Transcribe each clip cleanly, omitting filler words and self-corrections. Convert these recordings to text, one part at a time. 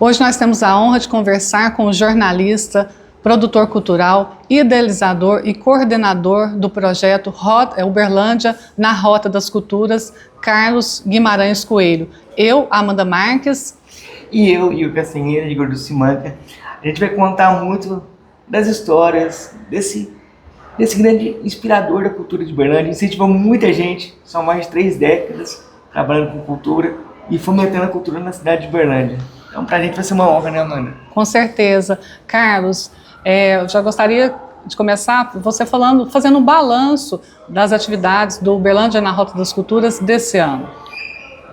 Hoje nós temos a honra de conversar com o jornalista, produtor cultural, idealizador e coordenador do projeto Uberlândia na Rota das Culturas, Carlos Guimarães Coelho. Eu, Amanda Marques. E eu, Igor Castanheira, Igor do Simanca. A gente vai contar muito das histórias desse grande inspirador da cultura de Uberlândia. Incentivou muita gente, são mais de 3 décadas trabalhando com cultura e fomentando a cultura na cidade de Uberlândia. Então, pra gente vai ser uma honra, né, Amanda? Com certeza. Carlos, eu já gostaria de começar você fazendo um balanço das atividades do Uberlândia na Rota das Culturas desse ano.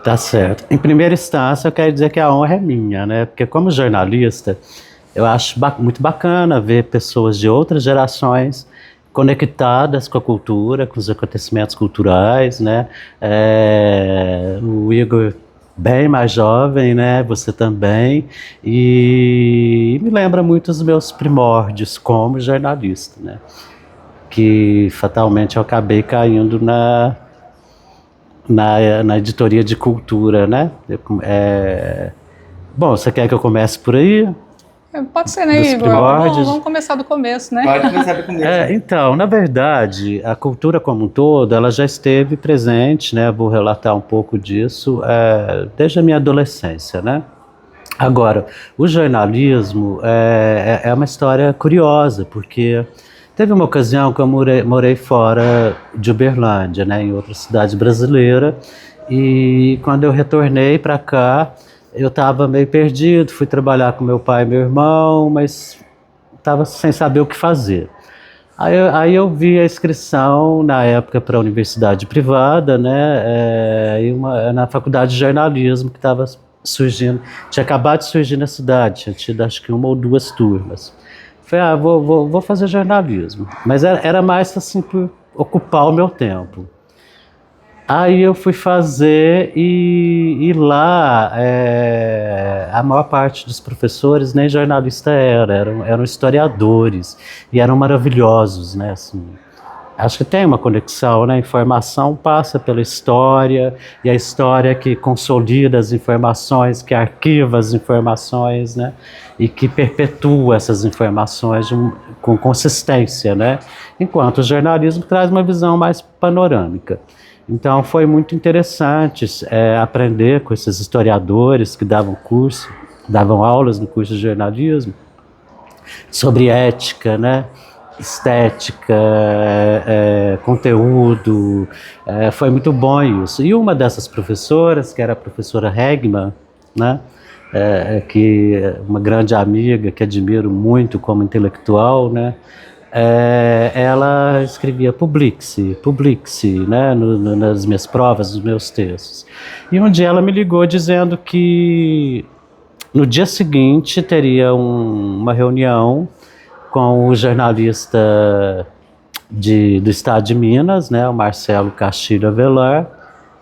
Tá certo. Em primeira instância, eu quero dizer que a honra é minha, né? Porque como jornalista, eu acho muito bacana ver pessoas de outras gerações conectadas com a cultura, com os acontecimentos culturais, né? O Igor bem mais jovem, né? Você também. E me lembra muito os meus primórdios como jornalista, né? Que fatalmente eu acabei caindo na editoria de cultura, né? Bom, você quer que eu comece por aí? Pode ser, né, Igor? Vamos começar do começo, né? Pode começar do começo. Então, na verdade, a cultura como um todo, ela já esteve presente, né? Vou relatar um pouco disso desde a minha adolescência, né? Agora, o jornalismo é uma história curiosa, porque teve uma ocasião que eu morei fora de Uberlândia, né? Em outra cidade brasileira, e quando eu retornei para cá, eu estava meio perdido, fui trabalhar com meu pai e meu irmão, mas estava sem saber o que fazer. Aí eu vi a inscrição, na época, para a universidade privada, né, na faculdade de jornalismo que estava surgindo, tinha acabado de surgir na cidade, tinha tido acho que 1 ou 2 turmas. Falei, vou fazer jornalismo, mas era mais assim por ocupar o meu tempo. Aí eu fui fazer e lá a maior parte dos professores nem jornalista eram historiadores e eram maravilhosos, né? Assim, acho que tem uma conexão, né? A informação passa pela história e a história que consolida as informações, que arquiva as informações, né? E que perpetua essas informações com consistência, né? Enquanto o jornalismo traz uma visão mais panorâmica. Então foi muito interessante aprender com esses historiadores que davam aulas no curso de jornalismo sobre ética, né? Estética, conteúdo, foi muito bom isso. E uma dessas professoras, que era a professora Hegman, né? Que é uma grande amiga que admiro muito como intelectual, né? Ela escrevia publique-se, né, nas minhas provas, nos meus textos. E um dia ela me ligou dizendo que no dia seguinte teria uma reunião com o jornalista do estado de Minas, né, o Marcelo Castilho Avelar,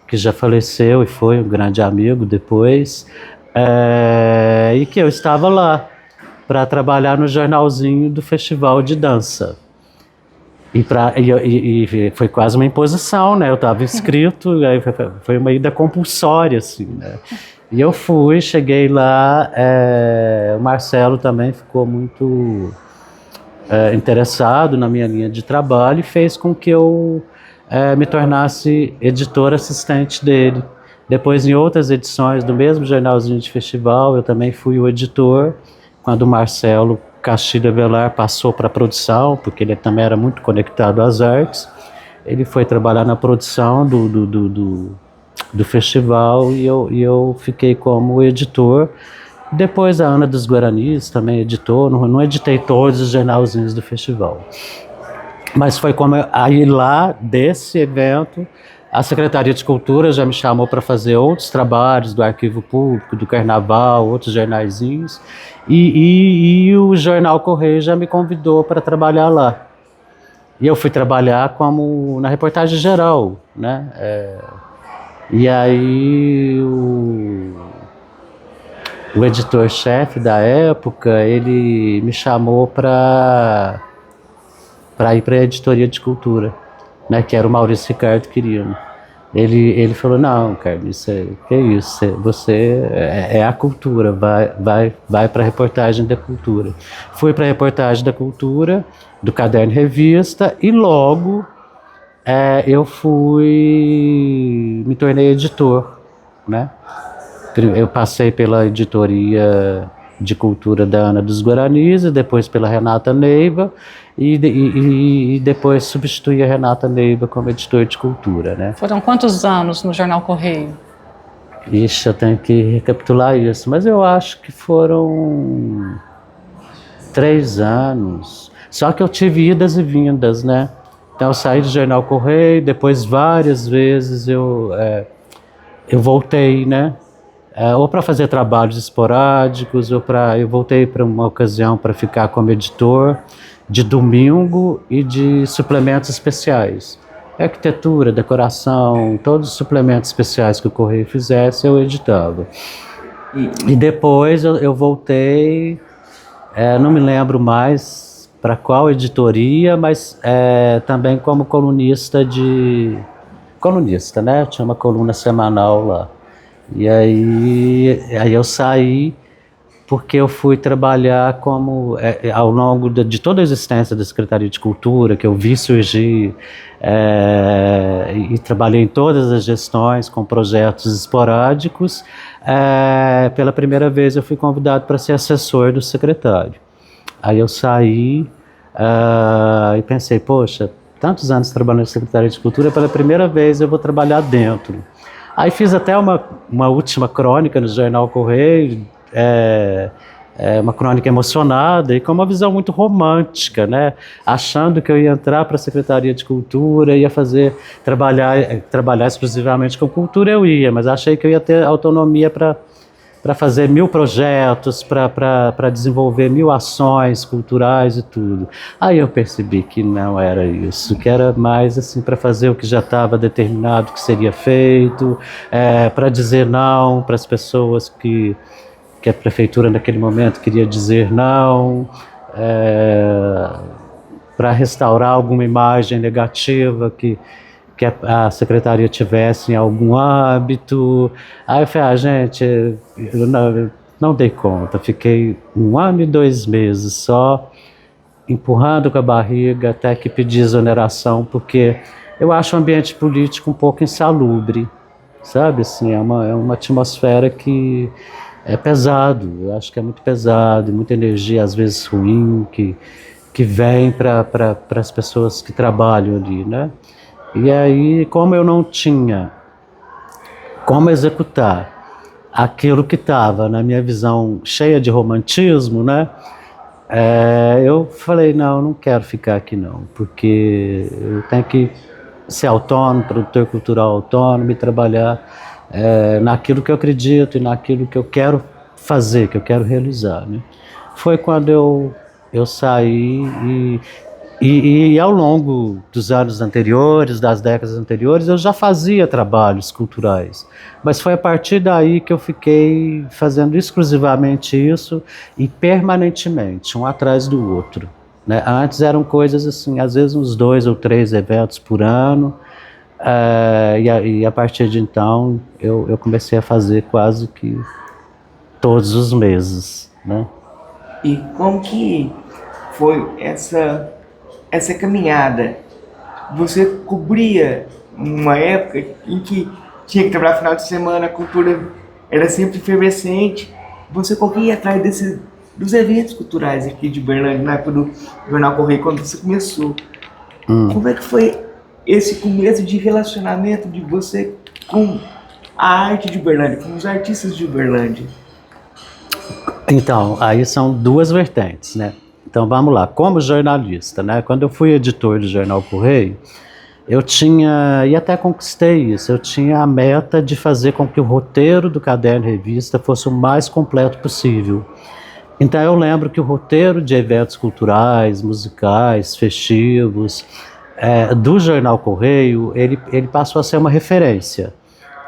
que já faleceu e foi um grande amigo depois, e que eu estava lá para trabalhar no jornalzinho do festival de dança. E foi quase uma imposição, né? Eu estava inscrito, aí foi uma ida compulsória, assim, né? E eu cheguei lá, o Marcelo também ficou muito interessado na minha linha de trabalho e fez com que eu me tornasse editor assistente dele. Depois, em outras edições do mesmo jornalzinho de festival, eu também fui o editor, quando o Marcelo Castilho Avelar passou para a produção, porque ele também era muito conectado às artes, ele foi trabalhar na produção do festival e eu fiquei como editor. Depois a Ana dos Guaranis também editou, não editei todos os jornalzinhos do festival. Mas foi como aí lá desse evento, a Secretaria de Cultura já me chamou para fazer outros trabalhos do Arquivo Público, do Carnaval, outros jornaizinhos, e o Jornal Correio já me convidou para trabalhar lá. E eu fui trabalhar na reportagem geral, né? E aí o editor-chefe da época, ele me chamou para ir para a editoria de cultura, né, que era o Maurício Ricardo Quirino. Ele falou, não, Carlos, que é isso, você é a cultura, vai para a reportagem da cultura. Fui para a reportagem da cultura, do Caderno Revista, e logo eu me tornei editor, né? Eu passei pela editoria de cultura da Ana dos Guaranis, e depois pela Renata Neiva, e depois substituí a Renata Neiva como editor de cultura, né? Foram quantos anos no Jornal Correio? Ixi, eu tenho que recapitular isso, mas eu acho que foram 3 anos. Só que eu tive idas e vindas, né? Então eu saí do Jornal Correio, depois várias vezes eu voltei, né? Ou para fazer trabalhos esporádicos, eu voltei para uma ocasião para ficar como editor de domingo e de suplementos especiais. Arquitetura, decoração, todos os suplementos especiais que o Correio fizesse, eu editava. E depois eu voltei, não me lembro mais para qual editoria, mas também como colunista, né? Tinha uma coluna semanal lá. E aí eu saí porque eu fui trabalhar ao longo de toda a existência da Secretaria de Cultura, que eu vi surgir, e trabalhei em todas as gestões com projetos esporádicos. Pela primeira vez eu fui convidado para ser assessor do secretário. Aí eu saí e pensei, poxa, tantos anos trabalhando na Secretaria de Cultura, pela primeira vez eu vou trabalhar dentro. Aí fiz até uma última crônica no Jornal Correio, uma crônica emocionada e com uma visão muito romântica, né? Achando que eu ia entrar para a Secretaria de Cultura, ia trabalhar exclusivamente com cultura, eu ia, mas achei que eu ia ter autonomia para fazer 1000 projetos, para desenvolver 1000 ações culturais e tudo. Aí eu percebi que não era isso, que era mais assim para fazer o que já estava determinado que seria feito, para dizer não para as pessoas que a prefeitura naquele momento queria dizer não, para restaurar alguma imagem negativa que a secretaria tivesse em algum hábito. Aí eu falei, gente, eu não dei conta, fiquei 1 ano e 2 meses só empurrando com a barriga até que pedi exoneração, porque eu acho o ambiente político um pouco insalubre, sabe, assim, é uma atmosfera que é pesado, eu acho que é muito pesado, muita energia às vezes ruim que vem para as pessoas que trabalham ali, né? E aí, como eu não tinha como executar aquilo que estava na minha visão cheia de romantismo, né? Eu falei, não quero ficar aqui não, porque eu tenho que ser autônomo, produtor cultural autônomo e trabalhar naquilo que eu acredito e naquilo que eu quero fazer, que eu quero realizar, né? Foi quando eu saí e ao longo dos anos anteriores, das décadas anteriores, eu já fazia trabalhos culturais. Mas foi a partir daí que eu fiquei fazendo exclusivamente isso e permanentemente, um atrás do outro, né? Antes eram coisas assim, às vezes uns 2 ou 3 eventos por ano, e a partir de então eu comecei a fazer quase que todos os meses, né? E como que foi essa caminhada? Você cobria uma época em que tinha que trabalhar final de semana, a cultura era sempre efervescente, você corria atrás dos eventos culturais aqui de Berlândia, na época do Jornal Correio, quando você começou. Como é que foi esse começo de relacionamento de você com a arte de Berlândia, com os artistas de Berlândia? Então, aí são 2 vertentes, né? Então vamos lá, como jornalista, né? Quando eu fui editor do Jornal Correio, eu tinha, e até conquistei isso, eu tinha a meta de fazer com que o roteiro do Caderno Revista fosse o mais completo possível. Então eu lembro que o roteiro de eventos culturais, musicais, festivos, do Jornal Correio, ele passou a ser uma referência.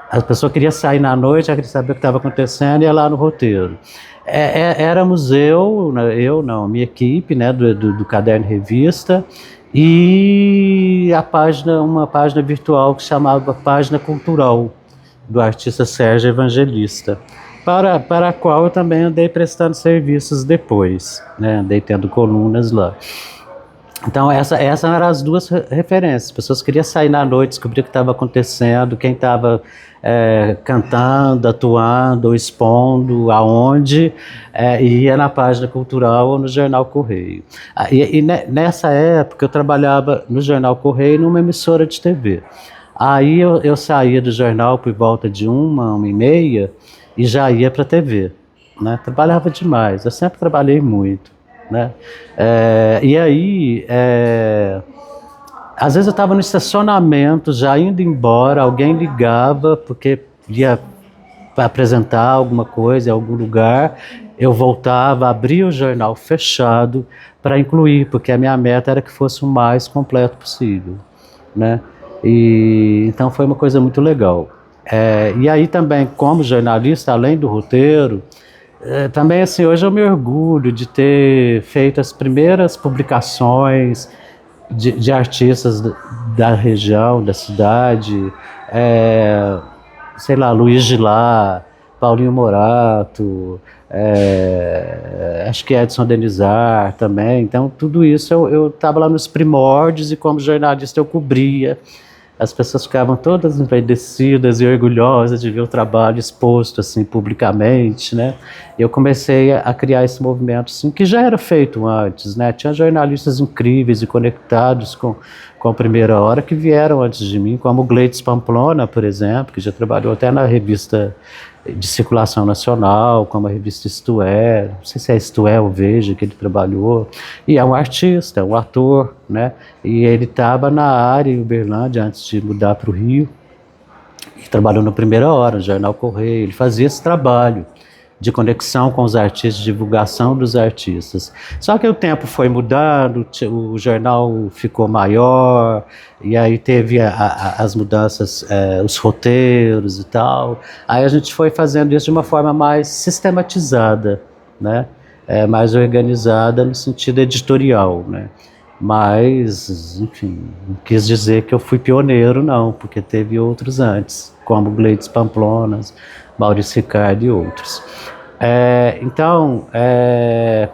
A pessoa queria sair na noite, queria saber o que estava acontecendo e ia lá no roteiro. Éramos minha equipe, né, do Caderno Revista, e uma página virtual que chamava Página Cultural, do artista Sérgio Evangelista, para a qual eu também andei prestando serviços depois, né? Andei tendo colunas lá. Então essas eram as duas referências. As pessoas queriam sair na noite, descobrir o que estava acontecendo, quem estava cantando, atuando ou expondo, aonde, ia na página cultural ou no Jornal Correio. Nessa época eu trabalhava no Jornal Correio numa emissora de TV. Aí eu saía do jornal por volta de 1h30 e já ia para a TV, né? Trabalhava demais, eu sempre trabalhei muito, né? E aí, às vezes eu estava no estacionamento, já indo embora, alguém ligava porque ia apresentar alguma coisa em algum lugar, eu voltava, abria o jornal fechado para incluir, porque a minha meta era que fosse o mais completo possível, né? E então foi uma coisa muito legal. E aí também, como jornalista, além do roteiro, também assim, hoje eu me orgulho de ter feito as primeiras publicações de artistas da região, da cidade, sei lá, Luiz Gilá, Paulinho Morato, acho que Edson Denizar também. Então tudo isso eu estava lá nos primórdios e como jornalista eu cobria. As pessoas ficavam todas envaidecidas e orgulhosas de ver o trabalho exposto assim publicamente, né? E eu comecei a criar esse movimento assim, que já era feito antes, né? Tinha jornalistas incríveis e conectados com a Primeira Hora que vieram antes de mim, como o Gleides Pamplona, por exemplo, que já trabalhou até na revista de circulação nacional, como a revista Isto É, não sei se é Isto É ou Veja que ele trabalhou, e é um artista, um ator, né? E ele estava na área em Uberlândia antes de mudar para o Rio, e trabalhou na Primeira Hora, no Jornal Correio. Ele fazia esse trabalho de conexão com os artistas, de divulgação dos artistas. Só que o tempo foi mudando, o jornal ficou maior, e aí teve as mudanças, os roteiros e tal. Aí a gente foi fazendo isso de uma forma mais sistematizada, né? Mais organizada no sentido editorial, né? Mas, enfim, não quis dizer que eu fui pioneiro, não, porque teve outros antes, como Gleides Pamplonas, Maurício Ricardo e outros. Então,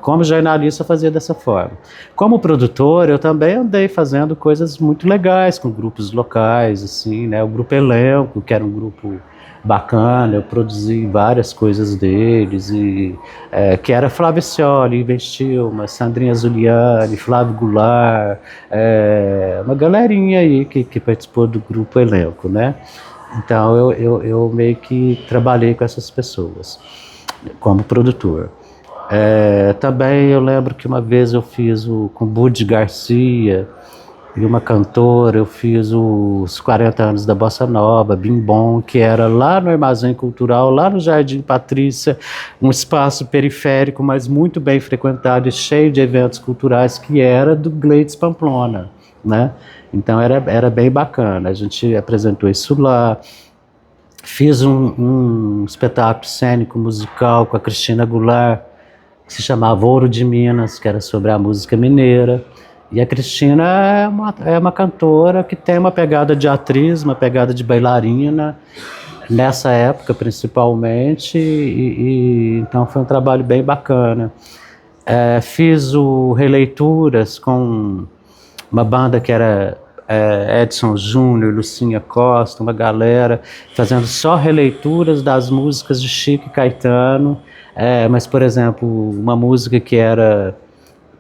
como jornalista eu fazia dessa forma. Como produtor, eu também andei fazendo coisas muito legais com grupos locais, assim, né? O Grupo Elenco, que era um grupo bacana, eu produzi várias coisas deles, que era Flávio Scioli, Investilma, Sandrinha Zuliani, Flávio Goulart, uma galerinha aí que participou do Grupo Elenco, né? Então eu meio que trabalhei com essas pessoas como produtor. Também eu lembro que uma vez eu fiz com Budi Garcia e uma cantora, eu fiz os 40 anos da Bossa Nova, Bim Bom, que era lá no Armazém Cultural, lá no Jardim Patrícia, um espaço periférico, mas muito bem frequentado e cheio de eventos culturais, que era do Gleides Pamplona, né? Então era bem bacana, a gente apresentou isso lá. Fiz um espetáculo cênico musical com a Cristina Goulart, que se chamava Ouro de Minas, que era sobre a música mineira. E a Cristina é uma cantora que tem uma pegada de atriz, uma pegada de bailarina, nessa época principalmente, então foi um trabalho bem bacana. Fiz releituras com uma banda que era Edson Júnior, Lucinha Costa, uma galera fazendo só releituras das músicas de Chico e Caetano, mas, por exemplo, uma música que era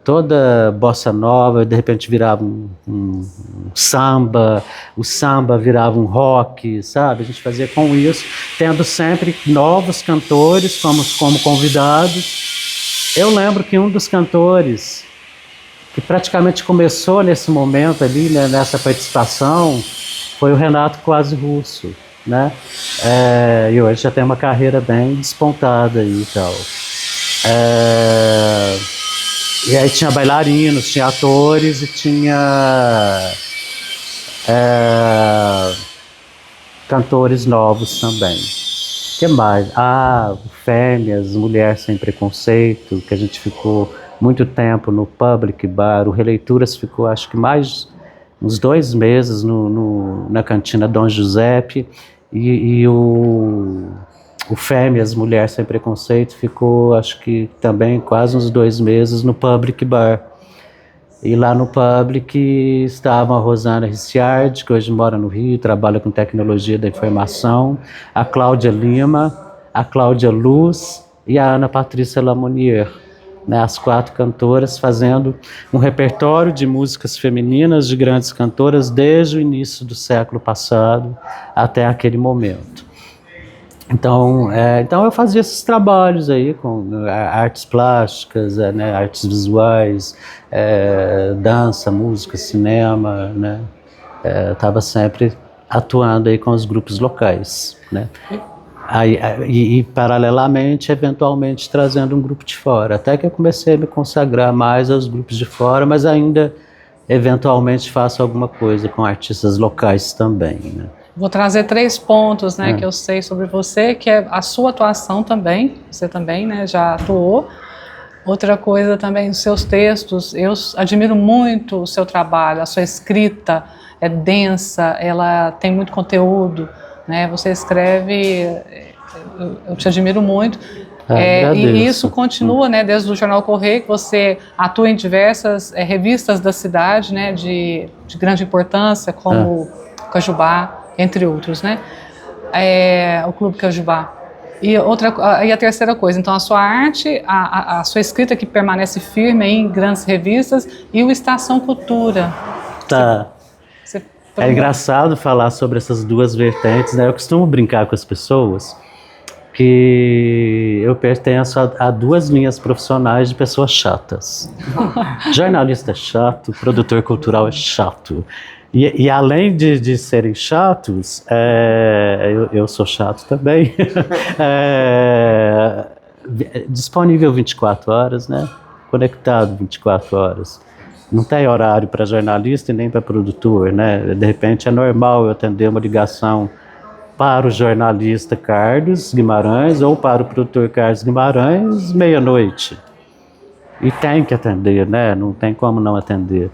toda bossa nova, de repente virava um samba, o samba virava um rock, sabe? A gente fazia com isso, tendo sempre novos cantores como convidados. Eu lembro que um dos cantores que praticamente começou nesse momento ali, né, nessa participação, foi o Renato Quase Russo, né? E hoje já tem uma carreira bem despontada aí e tal. E aí tinha bailarinos, tinha atores e tinha cantores novos também. O que mais? Fêmeas, Mulher Sem Preconceito, que a gente ficou muito tempo no Public Bar. O Releituras ficou, acho que mais uns 2 meses na cantina Dom Giuseppe, e o Fêmeas, Mulher Sem Preconceito, ficou, acho que também quase uns 2 meses no Public Bar. E lá no Public estavam a Rosana Ricciardi, que hoje mora no Rio, trabalha com tecnologia da informação, a Cláudia Lima, a Cláudia Luz e a Ana Patrícia Lamonier, né, as 4 cantoras fazendo um repertório de músicas femininas de grandes cantoras desde o início do século passado até aquele momento. Então eu fazia esses trabalhos aí com artes plásticas, né, artes visuais, dança, música, cinema, né, estava sempre atuando aí com os grupos locais, né. E paralelamente, eventualmente, trazendo um grupo de fora, até que eu comecei a me consagrar mais aos grupos de fora, mas ainda, eventualmente, faço alguma coisa com artistas locais também, né. Vou trazer 3 pontos, né, que eu sei sobre você, que é a sua atuação também, você também, né, já atuou. Outra coisa também, os seus textos, eu admiro muito o seu trabalho, a sua escrita é densa, ela tem muito conteúdo, né, você escreve, eu te admiro muito. E isso continua, né, desde o Jornal Correio, que você atua em diversas revistas da cidade, né, de grande importância, como Cajubá, entre outros, né? O Clube Cajubá. E a terceira coisa, então a sua arte, a sua escrita que permanece firme em grandes revistas e o Estação Cultura. Tá. É engraçado falar sobre essas 2 vertentes, né? Eu costumo brincar com as pessoas que eu pertenço a 2 linhas profissionais de pessoas chatas. Jornalista é chato, produtor cultural é chato. E além de serem chatos, eu sou chato também, disponível 24 horas, né? Conectado 24 horas. Não tem horário para jornalista e nem para produtor, né? De repente é normal eu atender uma ligação para o jornalista Carlos Guimarães ou para o produtor Carlos Guimarães meia-noite. E tem que atender, né? Não tem como não atender.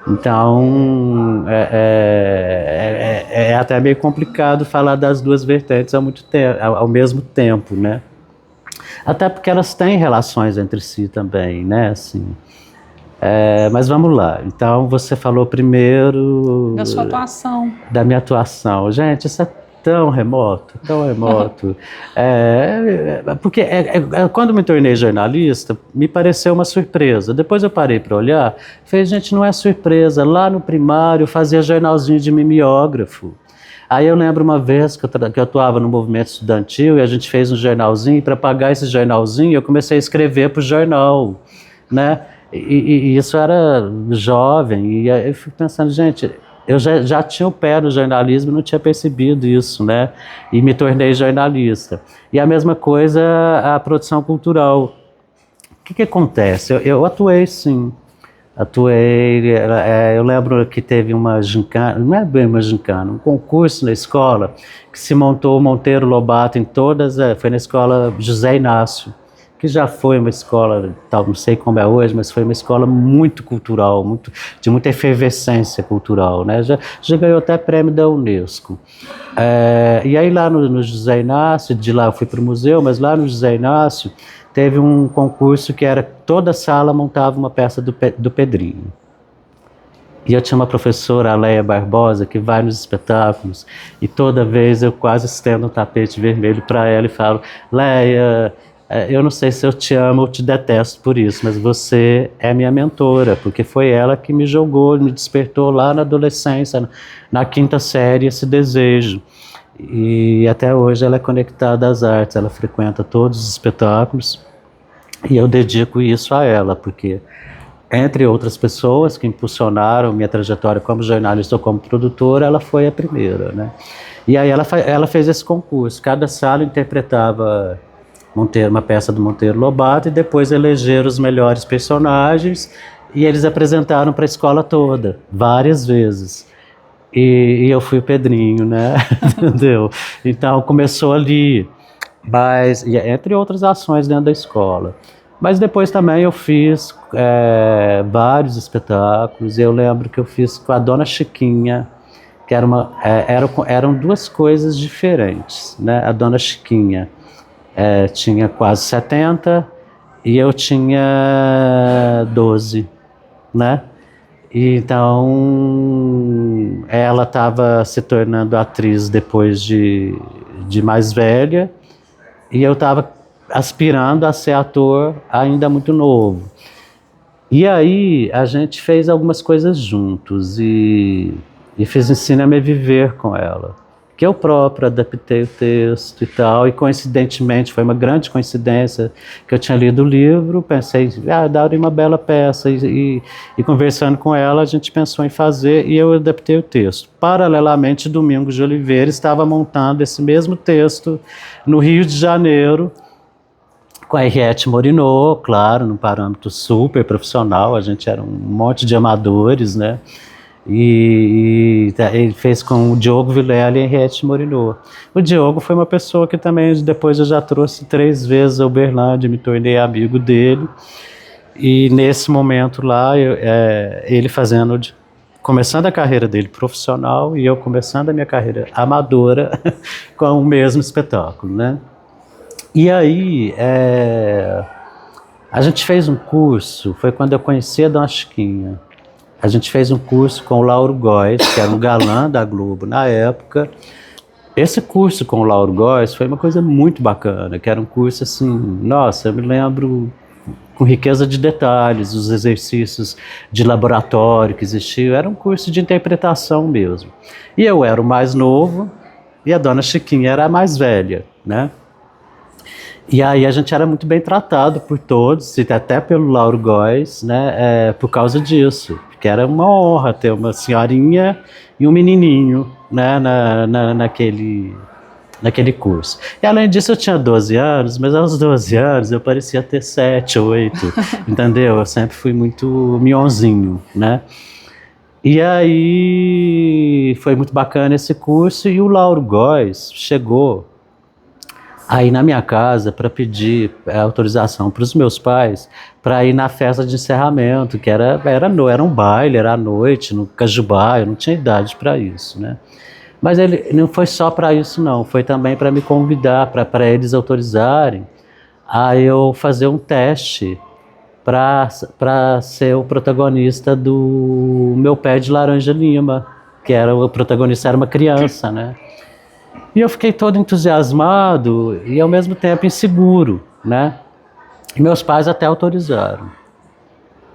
Então, é até meio complicado falar das 2 vertentes ao mesmo tempo, né? Até porque elas têm relações entre si também, né? Assim, mas vamos lá. Então, você falou primeiro... Da sua atuação. Da minha atuação. Gente, isso é tão remoto, tão remoto. Porque quando me tornei jornalista, me pareceu uma surpresa. Depois eu parei para olhar, falei, gente, não é surpresa. Lá no primário eu fazia jornalzinho de mimeógrafo. Aí eu lembro uma vez que eu atuava no movimento estudantil e a gente fez um jornalzinho, e para pagar esse jornalzinho eu comecei a escrever para o jornal, né? E isso era jovem, e eu fico pensando, gente... Eu já tinha o pé no jornalismo e não tinha percebido isso, né? E me tornei jornalista. E a mesma coisa a produção cultural. O que acontece? Eu atuei, sim. Eu lembro que teve uma gincana, não é bem uma gincana, um concurso na escola, que se montou o Monteiro Lobato em todas, foi na escola José Inácio, que já foi uma escola, não sei como é hoje, mas foi uma escola muito cultural, de muita efervescência cultural, né? Já ganhou até prêmio da Unesco. E aí lá no José Inácio, de lá eu fui para o museu, mas lá no José Inácio teve um concurso que era, toda sala montava uma peça do Pedrinho. E eu tinha uma professora, a Leia Barbosa, que vai nos espetáculos, e toda vez eu quase estendo um tapete vermelho para ela e falo, Leia... eu não sei se eu te amo ou te detesto por isso, mas você é minha mentora, porque foi ela que me jogou, me despertou lá na adolescência, na 5ª série, esse desejo. E até hoje ela é conectada às artes, ela frequenta todos os espetáculos, e eu dedico isso a ela, porque, entre outras pessoas que impulsionaram minha trajetória como jornalista ou como produtora, ela foi a primeira, né? E aí ela fez esse concurso, cada sala interpretava... uma peça do Monteiro Lobato, e depois elegeram os melhores personagens, e eles apresentaram para a escola toda, várias vezes. E eu fui o Pedrinho, né? Entendeu? Então começou ali, mas, entre outras ações dentro da escola. Mas depois também eu fiz vários espetáculos. Eu lembro que eu fiz com a Dona Chiquinha, que eram duas coisas diferentes, né? A Dona Chiquinha tinha quase 70 e eu tinha 12, né? Então, ela estava se tornando atriz depois de mais velha, e eu estava aspirando a ser ator ainda muito novo. E aí, a gente fez algumas coisas juntos, e fiz Ensina-me a Viver com ela, que eu próprio adaptei o texto e tal, e coincidentemente, foi uma grande coincidência que eu tinha lido o livro, pensei, daria uma bela peça, e conversando com ela, a gente pensou em fazer, e eu adaptei o texto. Paralelamente, Domingos de Oliveira estava montando esse mesmo texto no Rio de Janeiro, com a Henriette Morinot, claro, num parâmetro super profissional, a gente era um monte de amadores, né? E ele fez com o Diogo Vilela e a Henriette Morinot. O Diogo foi uma pessoa que também depois eu já trouxe 3 vezes ao Uberlândia, me tornei amigo dele. E nesse momento lá, ele começando a carreira dele profissional e eu começando a minha carreira amadora com o mesmo espetáculo, né? E aí, a gente fez um curso, foi quando eu conheci a Dona Chiquinha. A gente fez um curso com o Lauro Góes, que era um galã da Globo na época. Esse curso com o Lauro Góes foi uma coisa muito bacana, que era um curso assim, nossa, eu me lembro com riqueza de detalhes, os exercícios de laboratório que existiam, era um curso de interpretação mesmo. E eu era o mais novo e a Dona Chiquinha era a mais velha, né? E aí a gente era muito bem tratado por todos, e até pelo Lauro Góes, né, por causa disso, porque era uma honra ter uma senhorinha e um menininho, né, naquele curso. E além disso eu tinha 12 anos, mas aos 12 anos eu parecia ter 7, 8, entendeu? Eu sempre fui muito mionzinho, né? E aí foi muito bacana esse curso, e o Lauro Góes chegou aí na minha casa para pedir autorização para os meus pais para ir na festa de encerramento, que era um baile, era à noite, no Cajubá, eu não tinha idade para isso, né? Mas ele não foi só para isso não, foi também para me convidar, para eles autorizarem a eu fazer um teste para ser o protagonista do Meu Pé de Laranja Lima, que o protagonista era uma criança, né? E eu fiquei todo entusiasmado e ao mesmo tempo inseguro, né? E meus pais até autorizaram,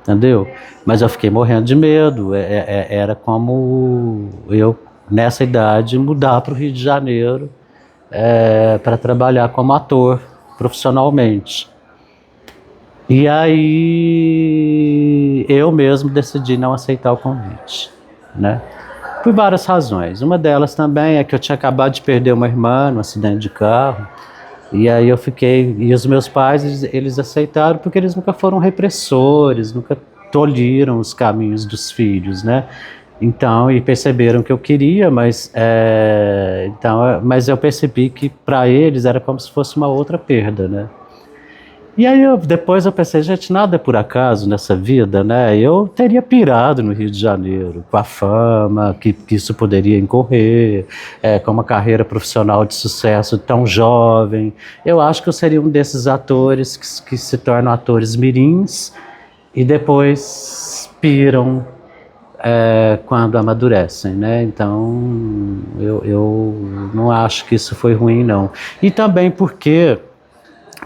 entendeu? Mas eu fiquei morrendo de medo, era como eu, nessa idade, mudar para o Rio de Janeiro para trabalhar como ator profissionalmente. E aí eu mesmo decidi não aceitar o convite, né? Por várias razões. Uma delas também é que eu tinha acabado de perder uma irmã num acidente de carro. E aí eu fiquei... E os meus pais, eles aceitaram porque eles nunca foram repressores, nunca tolhiram os caminhos dos filhos, né? Então, e perceberam que eu queria, mas eu percebi que para eles era como se fosse uma outra perda, né? E aí depois eu pensei, gente, nada é por acaso nessa vida, né? Eu teria pirado no Rio de Janeiro, com a fama que isso poderia incorrer, com uma carreira profissional de sucesso tão jovem. Eu acho que eu seria um desses atores que se tornam atores mirins e depois piram quando amadurecem, né? Então eu não acho que isso foi ruim, não. E também porque,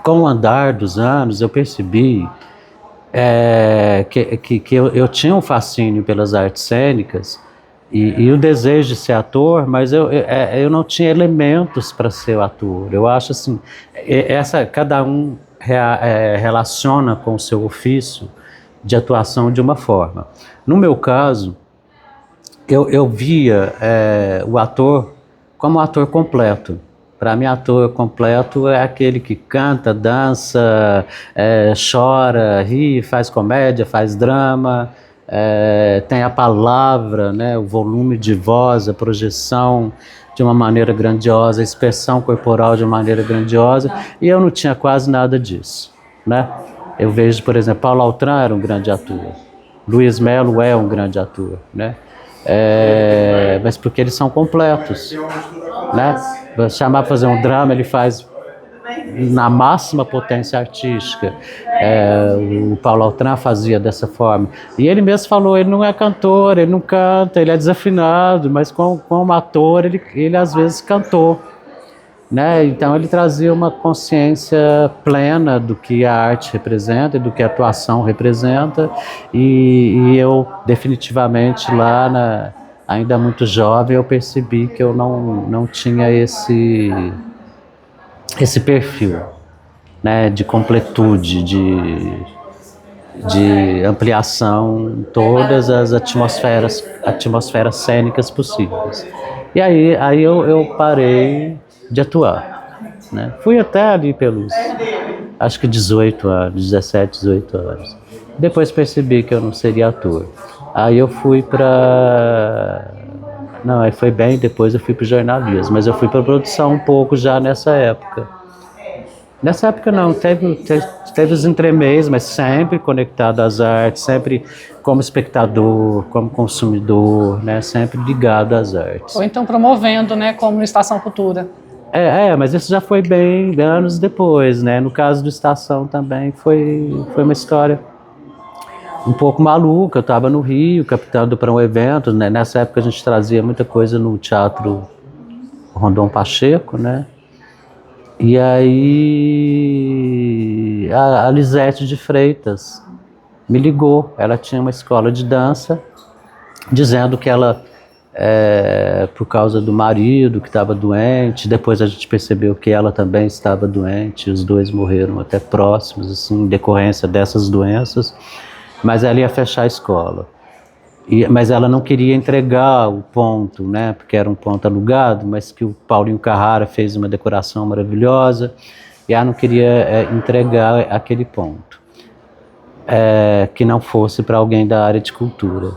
com o andar dos anos, eu percebi que eu tinha um fascínio pelas artes cênicas e o desejo de ser ator, mas eu não tinha elementos para ser ator. Eu acho assim, cada um relaciona com o seu ofício de atuação de uma forma. No meu caso, eu via o ator como um ator completo. Para mim, ator completo é aquele que canta, dança, chora, ri, faz comédia, faz drama, tem a palavra, né, o volume de voz, a projeção de uma maneira grandiosa, a expressão corporal de uma maneira grandiosa, e eu não tinha quase nada disso, né? Eu vejo, por exemplo, Paulo Altran era um grande ator, Luiz Melo é um grande ator, né? Mas porque eles são completos, né? Chamar para fazer um drama, ele faz na máxima potência artística. O Paulo Altran fazia dessa forma. E ele mesmo falou, ele não é cantor, ele não canta, ele é desafinado, mas como ator ele às vezes cantou. Né? Então ele trazia uma consciência plena do que a arte representa e do que a atuação representa, e eu definitivamente lá, ainda muito jovem, eu percebi que eu não tinha esse perfil, né? De completude, de ampliação em todas as atmosferas cênicas possíveis. E aí eu parei de atuar, né? Fui até ali pelos, acho que 18 anos, 17, 18 anos. Depois percebi que eu não seria ator. Aí eu fui para... Não, aí foi bem depois, eu fui para o jornalismo, mas eu fui para a produção um pouco já nessa época. Nessa época não, teve os entremeios, mas sempre conectado às artes, sempre como espectador, como consumidor, né? Sempre ligado às artes. Ou então promovendo, né, como no Estação Cultura. Mas isso já foi bem anos depois, né? No caso do Estação também foi uma história um pouco maluca. Eu estava no Rio, captando para um evento, né? Nessa época a gente trazia muita coisa no Teatro Rondon Pacheco, né? E aí a Lisete de Freitas me ligou. Ela tinha uma escola de dança, dizendo que ela, por causa do marido que estava doente, depois a gente percebeu que ela também estava doente, os dois morreram até próximos, assim, em decorrência dessas doenças, mas ela ia fechar a escola. Mas ela não queria entregar o ponto, né, porque era um ponto alugado, mas que o Paulinho Carrara fez uma decoração maravilhosa, e ela não queria entregar aquele ponto, que não fosse para alguém da área de cultura,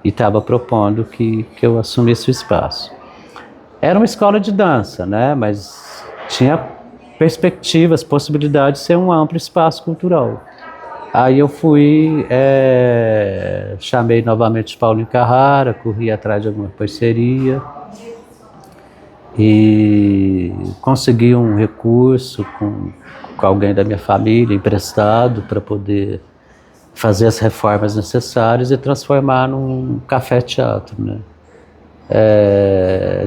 e estava propondo que eu assumisse o espaço. Era uma escola de dança, né, mas tinha perspectivas, possibilidade de ser um amplo espaço cultural. Aí eu fui, chamei novamente o Paulinho Carrara, corri atrás de alguma parceria e consegui um recurso com alguém da minha família emprestado para poder fazer as reformas necessárias e transformar num café-teatro, né?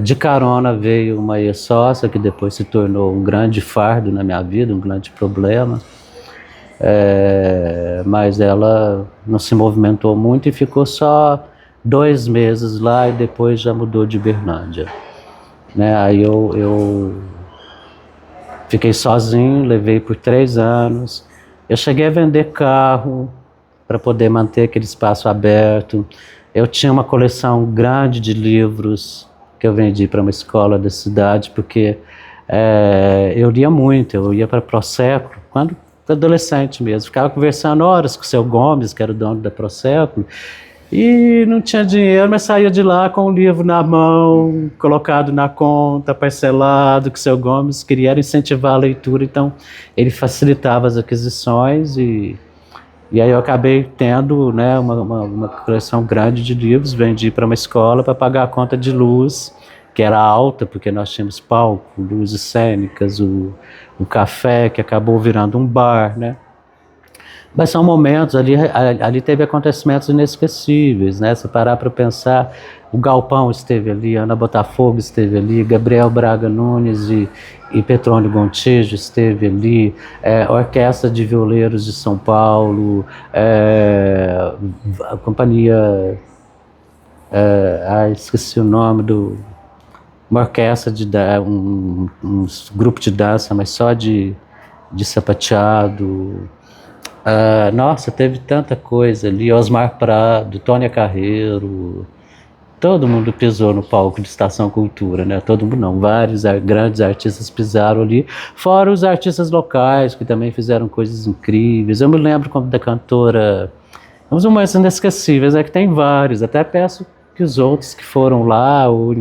De carona veio uma ex-sócia que depois se tornou um grande fardo na minha vida, um grande problema. Mas ela não se movimentou muito e ficou só 2 meses lá e depois já mudou de Berlândia, né? Aí eu fiquei sozinho, levei por 3 anos. Eu cheguei a vender carro para poder manter aquele espaço aberto. Eu tinha uma coleção grande de livros que eu vendi para uma escola da cidade, porque eu lia muito, eu ia para Proséculo, quando adolescente mesmo, ficava conversando horas com o seu Gomes, que era o dono da Proséculo, e não tinha dinheiro, mas saía de lá com o livro na mão, colocado na conta, parcelado, que o seu Gomes queria incentivar a leitura, então ele facilitava as aquisições, e aí eu acabei tendo, né, uma coleção grande de livros, vendi para uma escola para pagar a conta de luz, que era alta, porque nós tínhamos palco, luzes cênicas, o café, que acabou virando um bar, né? Mas são momentos, ali teve acontecimentos inesquecíveis, né? Se parar para pensar, o Galpão esteve ali, Ana Botafogo esteve ali, Gabriel Braga Nunes e Petrônio Gontijo esteve ali, Orquestra de Violeiros de São Paulo, a companhia, esqueci o nome uma orquestra um grupo de dança, mas só de sapateado. Nossa, teve tanta coisa ali, Osmar Prado, Tônia Carreiro, todo mundo pisou no palco de Estação Cultura, né? Todo mundo não, vários grandes artistas pisaram ali, fora os artistas locais que também fizeram coisas incríveis. Eu me lembro como da cantora, uns momentos inesquecíveis, que tem vários, até peço que os outros que foram lá, ou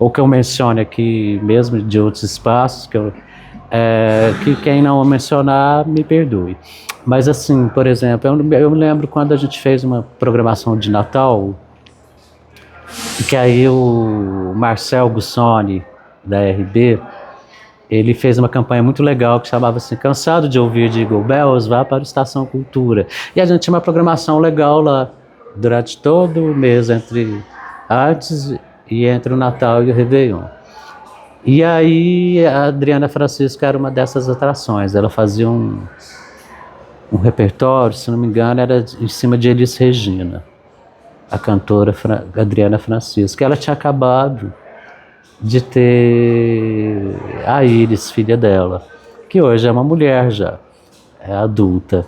que eu mencione aqui mesmo de outros espaços, que quem não mencionar me perdoe. Mas assim, por exemplo, eu me lembro quando a gente fez uma programação de Natal, que aí o Marcel Gussoni, da RB, ele fez uma campanha muito legal que chamava assim, cansado de ouvir Jingle Bells, vá para o Estação Cultura. E a gente tinha uma programação legal lá, durante todo o mês, antes e entre o Natal e o Réveillon. E aí a Adriana Francisco era uma dessas atrações, ela fazia um repertório, se não me engano, era em cima de Elis Regina, a cantora Adriana Francisco. Ela tinha acabado de ter a Iris, filha dela, que hoje é uma mulher já, é adulta.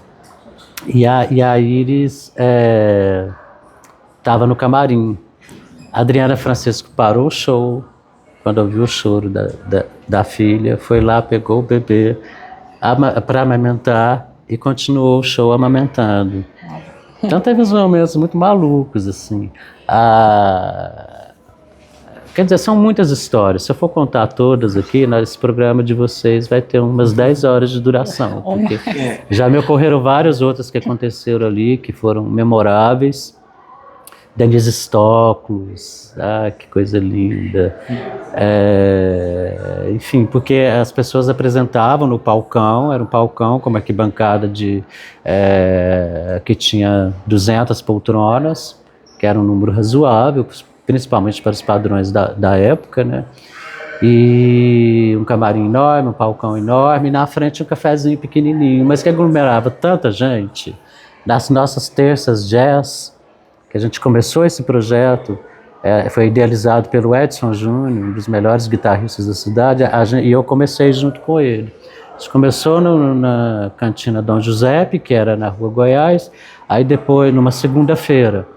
E a Iris estava no camarim. A Adriana Francisco parou o show, quando ouviu o choro da filha, foi lá, pegou o bebê para amamentar e continuou o show amamentando. Então teve uns momentos muito malucos, assim. Quer dizer, são muitas histórias. Se eu for contar todas aqui, nesse programa de vocês vai ter umas 10 horas de duração, porque já me ocorreram várias outras que aconteceram ali, que foram memoráveis. Denise Stoklos, que coisa linda. Enfim, porque as pessoas apresentavam no palcão, era um palcão com uma arquibancada que tinha 200 poltronas, que era um número razoável, principalmente para os padrões da época, né? E um camarim enorme, um palcão enorme, e na frente um cafezinho pequenininho, mas que aglomerava tanta gente. Nas nossas terças jazz, que a gente começou esse projeto, foi idealizado pelo Edson Júnior, um dos melhores guitarristas da cidade, e eu comecei junto com ele. A gente começou na Cantina Dom Giuseppe, que era na Rua Goiás, aí depois, numa segunda-feira,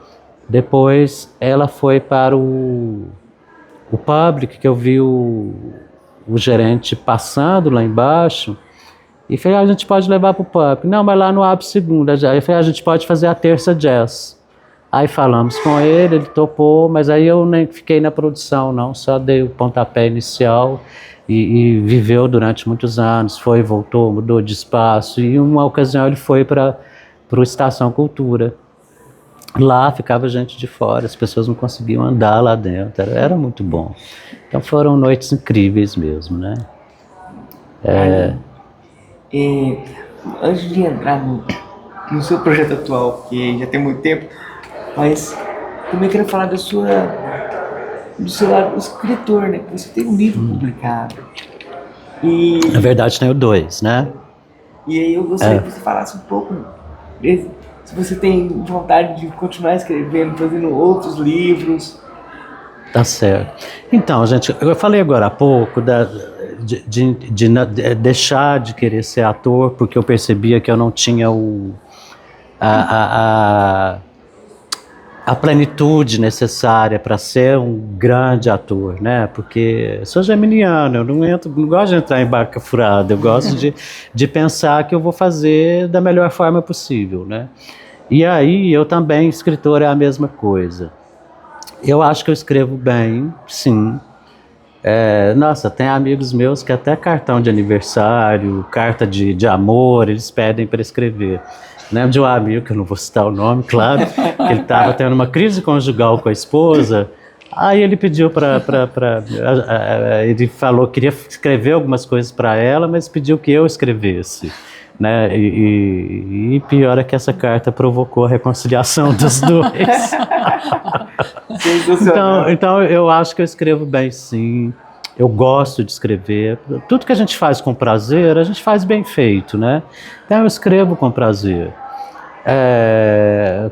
depois ela foi para o Public, que eu vi o gerente passando lá embaixo, e falei, a gente pode levar para o Public. Não, mas lá não abre segunda. Aí eu falei, a gente pode fazer a terça jazz. Aí falamos com ele topou, mas aí eu nem fiquei na produção, não, só dei o pontapé inicial e viveu durante muitos anos, foi, voltou, mudou de espaço, e em uma ocasião ele foi para o Estação Cultura. Lá ficava gente de fora, as pessoas não conseguiam andar lá dentro, era muito bom. Então foram noites incríveis mesmo, né? Antes de entrar no seu projeto atual, que já tem muito tempo, mas também quero falar do seu lado escritor, né? Você tem um livro publicado. E, na verdade, tenho 2, né? E aí eu gostaria que você falasse um pouco se você tem vontade de continuar escrevendo, fazendo outros livros. Tá certo. Então, gente, eu falei agora há pouco de deixar de querer ser ator, porque eu percebia que eu não tinha a plenitude necessária para ser um grande ator, né? Porque eu sou geminiano, eu não gosto de entrar em barca furada, eu gosto de pensar que eu vou fazer da melhor forma possível, né? E aí, eu também, escritor, é a mesma coisa. Eu acho que eu escrevo bem, sim. Nossa, tem amigos meus que até cartão de aniversário, carta de amor, eles pedem para escrever. Lembro de um amigo, que eu não vou citar o nome, claro, que ele estava tendo uma crise conjugal com a esposa, aí ele pediu ele falou que queria escrever algumas coisas para ela, mas pediu que eu escrevesse, né? E pior é que essa carta provocou a reconciliação dos dois. Então eu acho que eu escrevo bem, sim. Eu gosto de escrever. Tudo que a gente faz com prazer, a gente faz bem feito, né? Então eu escrevo com prazer.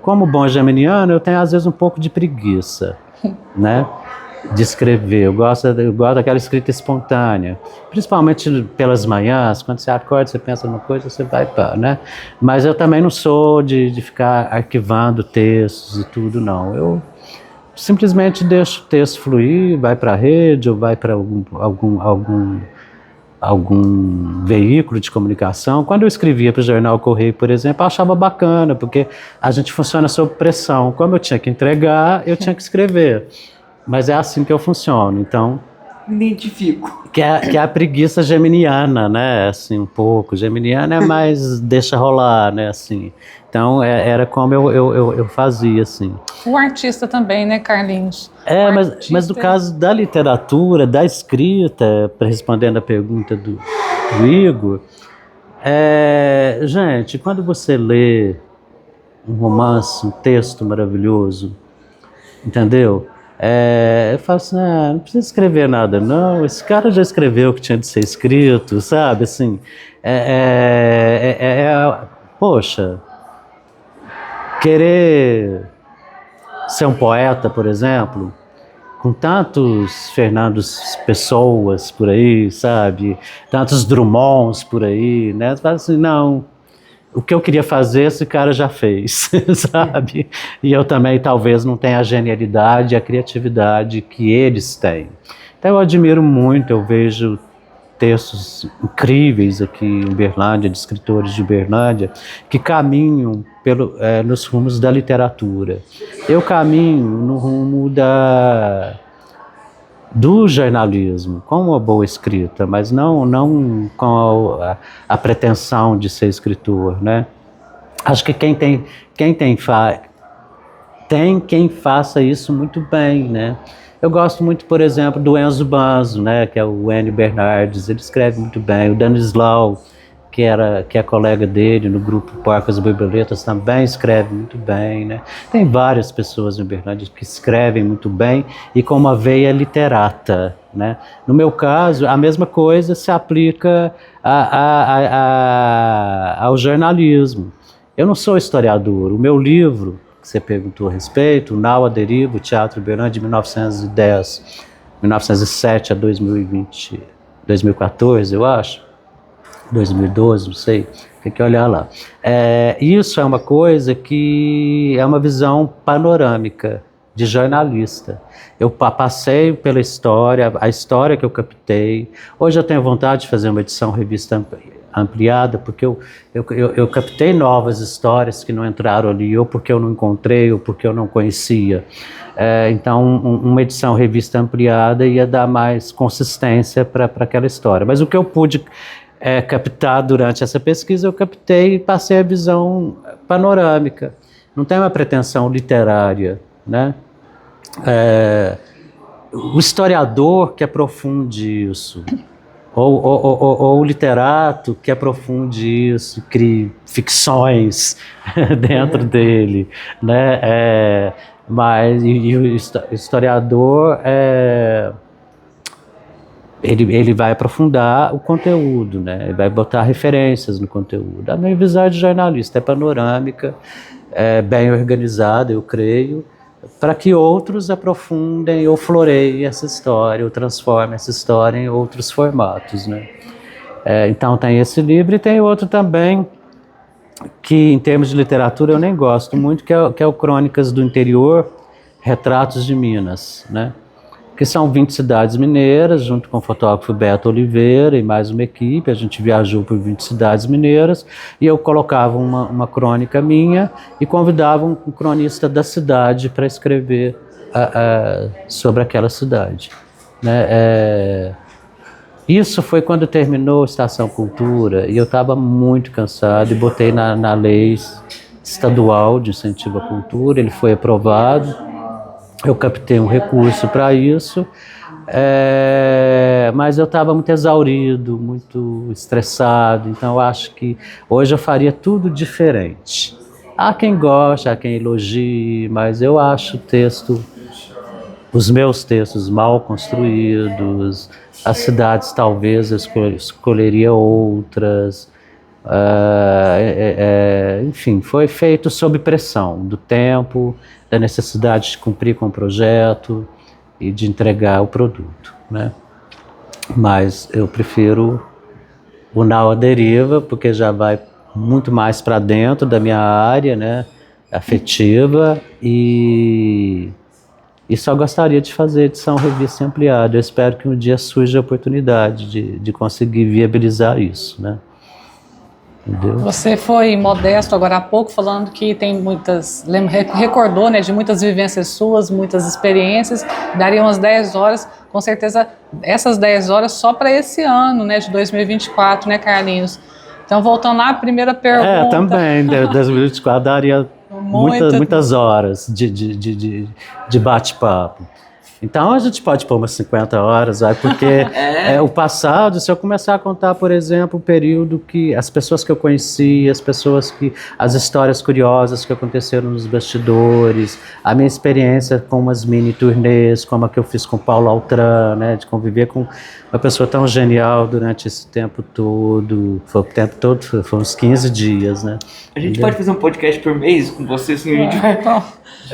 Como bom geminiano, eu tenho às vezes um pouco de preguiça, né? De escrever. Eu gosto daquela escrita espontânea. Principalmente pelas manhãs, quando você acorda, você pensa numa coisa, você vai para, né? Mas eu também não sou de ficar arquivando textos e tudo, não. Eu simplesmente deixo o texto fluir, vai para a rede ou vai para algum veículo de comunicação. Quando eu escrevia para o Jornal Correio, por exemplo, eu achava bacana, porque a gente funciona sob pressão. Como eu tinha que entregar, eu tinha que escrever. Mas é assim que eu funciono. Então, me identifico. Que é a preguiça geminiana, né? Assim, um pouco. Geminiana é mais deixa rolar, né? Assim. Então, era como eu fazia, assim. O artista também, né, Carlinhos? Mas no caso da literatura, da escrita, respondendo a pergunta do Igor, gente, quando você lê um romance, um texto maravilhoso, entendeu? Eu falo assim, não precisa escrever nada, não. Esse cara já escreveu o que tinha de ser escrito, sabe? Assim, poxa, querer ser um poeta, por exemplo, com tantos Fernandos Pessoas por aí, sabe? Tantos Drummonds por aí, né? Você fala assim, não. O que eu queria fazer, esse cara já fez, sabe? E eu também talvez não tenha a genialidade, a criatividade que eles têm. Então eu admiro muito, eu vejo textos incríveis aqui em Uberlândia, de escritores de Uberlândia, que caminham nos rumos da literatura. Eu caminho no rumo do jornalismo, com uma boa escrita, mas não com a pretensão de ser escritor, né? Acho que tem quem faça isso muito bem, né? Eu gosto muito, por exemplo, do Enzo Banzo, né? Que é o Enio Bernardes, ele escreve muito bem. O Danislau, que é colega dele no grupo Porcas e Borboletas, também escreve muito bem, né? Tem várias pessoas em Uberlândia que escrevem muito bem e com uma veia literata, né? No meu caso, a mesma coisa se aplica ao jornalismo. Eu não sou historiador. O meu livro, que você perguntou a respeito, o Nau à Deriva, o Teatro Uberlândia, de 1907 a 2020, 2014, eu acho, 2012, não sei, tem que olhar lá. Isso é uma coisa que é uma visão panorâmica de jornalista. Eu passei pela história, a história que eu captei. Hoje eu tenho vontade de fazer uma edição revista ampliada, porque eu captei novas histórias que não entraram ali, ou porque eu não encontrei, ou porque eu não conhecia. Então, uma edição revista ampliada ia dar mais consistência para aquela história. Mas o que eu pude captar durante essa pesquisa, eu captei e passei a visão panorâmica. Não tem uma pretensão literária, né? O historiador que aprofunde isso, ou o literato que aprofunde isso, crie ficções dentro dele, né? Mas o historiador ele vai aprofundar o conteúdo, né? Ele vai botar referências no conteúdo. A minha visão de jornalista é panorâmica, bem organizada, eu creio, para que outros aprofundem ou floreiem essa história, ou transformem essa história em outros formatos, né? Então tem esse livro e tem outro também, que em termos de literatura eu nem gosto muito, que é o Crônicas do Interior, Retratos de Minas, né? Que são 20 cidades mineiras, junto com o fotógrafo Beto Oliveira e mais uma equipe. A gente viajou por 20 cidades mineiras e eu colocava uma crônica minha e convidava um cronista da cidade para escrever sobre aquela cidade, né? Isso foi quando terminou a Estação Cultura e eu estava muito cansado e botei na lei estadual de incentivo à cultura, ele foi aprovado. Eu captei um recurso para isso, mas eu estava muito exaurido, muito estressado, então eu acho que hoje eu faria tudo diferente. Há quem goste, há quem elogie, mas eu acho os meus textos mal construídos, as cidades talvez eu escolheria outras, enfim, foi feito sob pressão do tempo, da necessidade de cumprir com o projeto e de entregar o produto, né? Mas eu prefiro o Nau à Deriva, porque já vai muito mais para dentro da minha área, né, afetiva, e só gostaria de fazer edição revista ampliada. Eu espero que um dia surja a oportunidade de conseguir viabilizar isso, né? entendeu? Você foi modesto agora há pouco, falando que tem recordou, né, de muitas vivências suas, muitas experiências, daria umas 10 horas, com certeza essas 10 horas só para esse ano, né, de 2024, né, Carlinhos? Então, voltando lá, a primeira pergunta... Também, 2024 daria muitas horas de bate-papo. Então a gente pode pôr umas 50 horas, porque o passado, se eu começar a contar, por exemplo, o período que as pessoas que eu conheci, as histórias curiosas que aconteceram nos bastidores, a minha experiência com umas mini turnês, como a que eu fiz com Paulo Altran, né, de conviver com uma pessoa tão genial durante esse tempo todo, foi uns 15 dias, né? A gente pode fazer um podcast por mês com você, assim, a gente vai...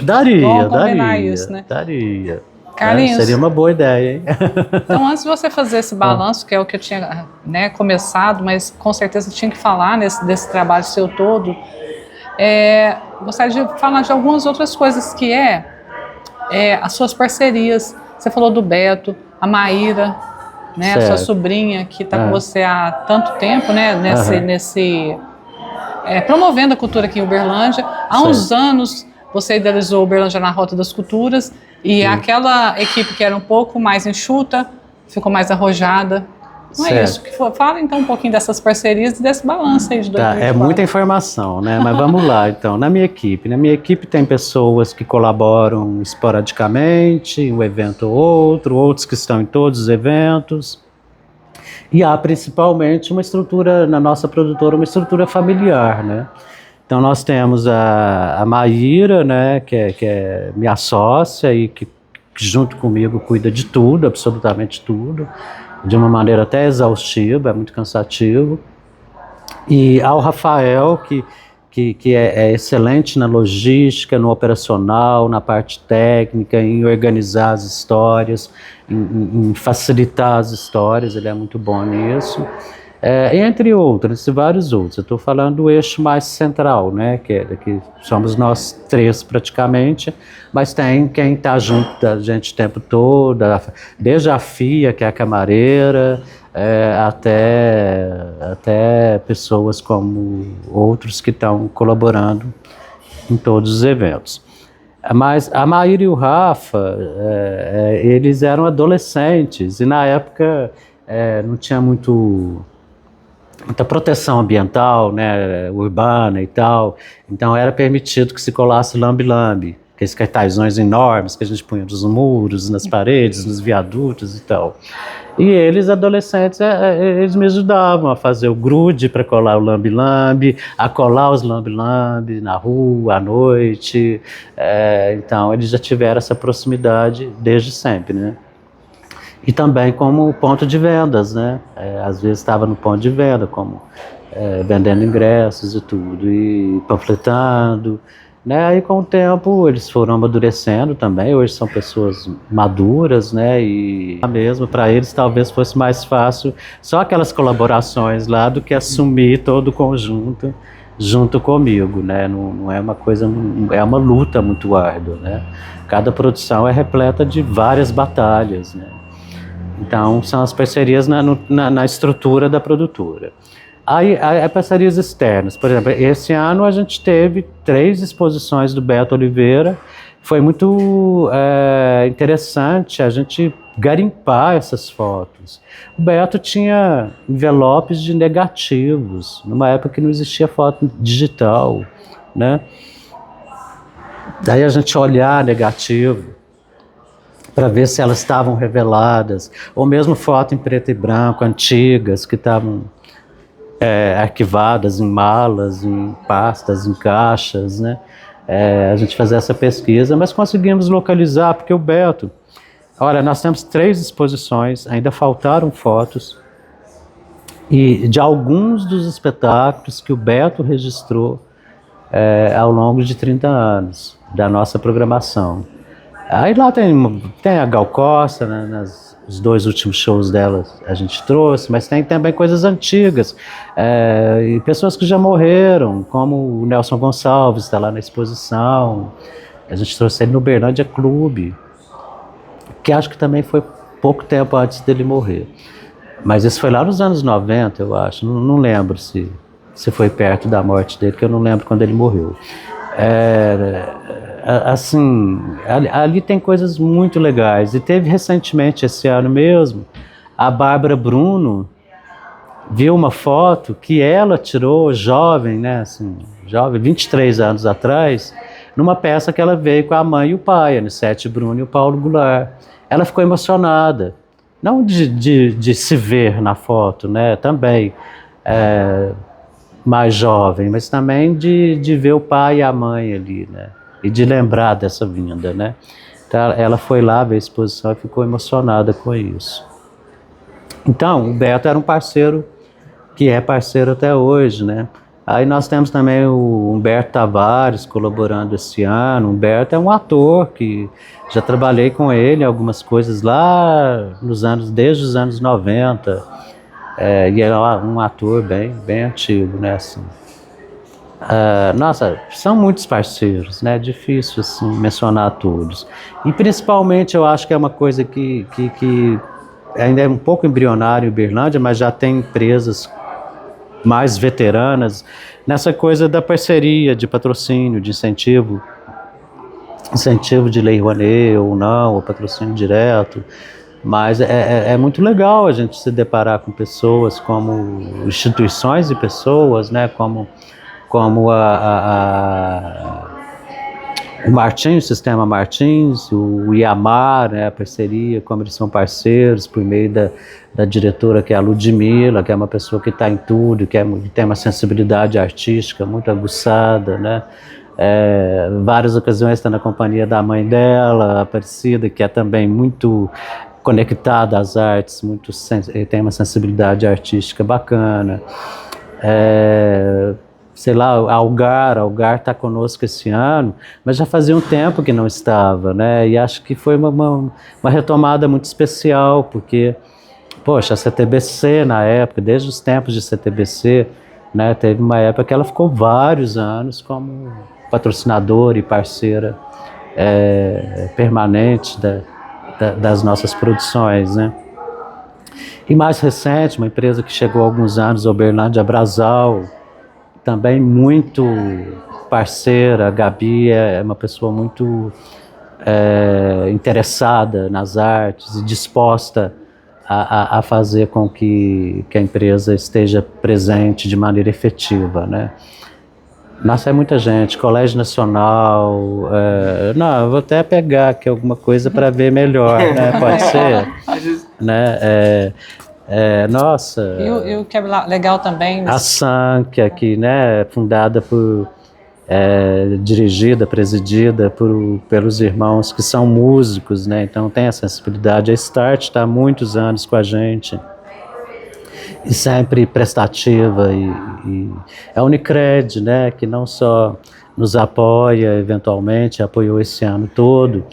Daria, isso, né? daria. Carlinhos, seria uma boa ideia, hein? Então, antes de você fazer esse balanço, que é o que eu tinha, né, começado, mas com certeza tinha que falar desse trabalho seu todo, gostaria de falar de algumas outras coisas, que as suas parcerias. Você falou do Beto, a Maíra, né, a sua sobrinha, que está com você há tanto tempo, né, promovendo a cultura aqui em Uberlândia. Há uns anos você idealizou Uberlândia na Rota das Culturas, e aquela equipe que era um pouco mais enxuta ficou mais arrojada. Não é isso? Fala então um pouquinho dessas parcerias e desse balanço aí de 2024. É muita informação, né? Mas vamos lá, então. Na minha equipe tem pessoas que colaboram esporadicamente, um evento ou outro, outros que estão em todos os eventos. E há principalmente uma estrutura, na nossa produtora, uma estrutura familiar, né? Então nós temos a Maíra, né, que é minha sócia e que junto comigo cuida de tudo, absolutamente tudo, de uma maneira até exaustiva, é muito cansativo. E ao Rafael, que é excelente na logística, no operacional, na parte técnica, em organizar as histórias, em facilitar as histórias, ele é muito bom nisso. Entre outros, e vários outros. Eu estou falando do eixo mais central, né, que somos nós três praticamente, mas tem quem está junto da gente o tempo todo, desde a FIA, que é a camareira, até pessoas como outros que estão colaborando em todos os eventos. Mas a Maíra e o Rafa, eles eram adolescentes, e na época não tinha muita proteção ambiental, né, urbana e tal, então era permitido que se colasse lambe-lambe, aqueles cartazões enormes que a gente punha nos muros, nas paredes, nos viadutos e tal. E eles, adolescentes, eles me ajudavam a fazer o grude para colar o lambe-lambe, a colar os lambe-lambe na rua, à noite, então eles já tiveram essa proximidade desde sempre, né. E também como ponto de vendas, né? Às vezes estava no ponto de venda, como vendendo ingressos e tudo, e panfletando, né? Aí com o tempo eles foram amadurecendo também, hoje são pessoas maduras, né? E mesmo para eles talvez fosse mais fácil só aquelas colaborações lá do que assumir todo o conjunto junto comigo, né? Não é uma coisa, é uma luta muito árdua, né? Cada produção é repleta de várias batalhas, né? Então, são as parcerias na estrutura da produtora. Aí, parcerias externas. Por exemplo, esse ano a gente teve 3 exposições do Beto Oliveira. Foi muito interessante a gente garimpar essas fotos. O Beto tinha envelopes de negativos, numa época que não existia foto digital, né? Daí a gente olhar negativo para ver se elas estavam reveladas, ou mesmo foto em preto e branco, antigas, que estavam arquivadas em malas, em pastas, em caixas, né? A gente fazia essa pesquisa, mas conseguimos localizar, porque o Beto... Olha, nós temos 3 exposições, ainda faltaram fotos, e de alguns dos espetáculos que o Beto registrou ao longo de 30 anos da nossa programação. Aí lá tem a Gal Costa, né, os 2 últimos shows dela a gente trouxe, mas tem também coisas antigas, e pessoas que já morreram, como o Nelson Gonçalves, está lá na exposição. A gente trouxe ele no Uberlândia Clube, que acho que também foi pouco tempo antes dele morrer. Mas isso foi lá nos anos 90, eu acho, não lembro se se foi perto da morte dele, que eu não lembro quando ele morreu. Assim, ali tem coisas muito legais. E teve recentemente, esse ano mesmo, a Bárbara Bruno viu uma foto que ela tirou jovem, né, assim, jovem, 23 anos atrás, numa peça que ela veio com a mãe e o pai, a Anissete Bruno e o Paulo Goulart. Ela ficou emocionada, não de se ver na foto, né, também mais jovem, mas também de ver o pai e a mãe ali, né, e de lembrar dessa vinda, né. Então, ela foi lá ver a exposição e ficou emocionada com isso. Então, o Beto era um parceiro, que é parceiro até hoje, né? Aí nós temos também o Humberto Tavares colaborando esse ano. O Humberto é um ator que já trabalhei com ele em algumas coisas lá desde os anos 90. E é um ator bem antigo, né? Assim. Nossa, são muitos parceiros, né? É difícil assim, mencionar todos. E principalmente eu acho que é uma coisa que ainda é um pouco embrionário em Uberlândia, mas já tem empresas mais veteranas nessa coisa da parceria, de patrocínio, de incentivo de Lei Rouanet ou não, ou patrocínio direto. Mas é muito legal a gente se deparar com pessoas como instituições e pessoas, né, como o Martins, o Sistema Martins, o Iamar, né, a parceria, como eles são parceiros, por meio da diretora, que é a Ludmila, que é uma pessoa que está em tudo, que tem uma sensibilidade artística muito aguçada, né? Várias ocasiões está na companhia da mãe dela, a Aparecida, que é também muito conectada às artes, tem uma sensibilidade artística bacana. Sei lá, Algar está conosco esse ano, mas já fazia um tempo que não estava, né? E acho que foi uma retomada muito especial, porque, poxa, a CTBC na época, desde os tempos de CTBC, né, teve uma época que ela ficou vários anos como patrocinadora e parceira permanente das nossas produções, né? E mais recente, uma empresa que chegou há alguns anos, a Uberlândia Brasal, também muito parceira. A Gabi é uma pessoa muito interessada nas artes e disposta a fazer com que a empresa esteja presente de maneira efetiva, né? Nossa, é muita gente, Colégio Nacional, não, eu vou até pegar aqui alguma coisa para ver melhor, né? Pode ser, né? Nossa. E o que é legal também. A SANC aqui, né? Fundada dirigida, presidida pelos irmãos que são músicos, né? Então tem a sensibilidade. A Start está há muitos anos com a gente. E sempre prestativa, e a Unicred, né, que não só nos apoia eventualmente, apoiou esse ano todo,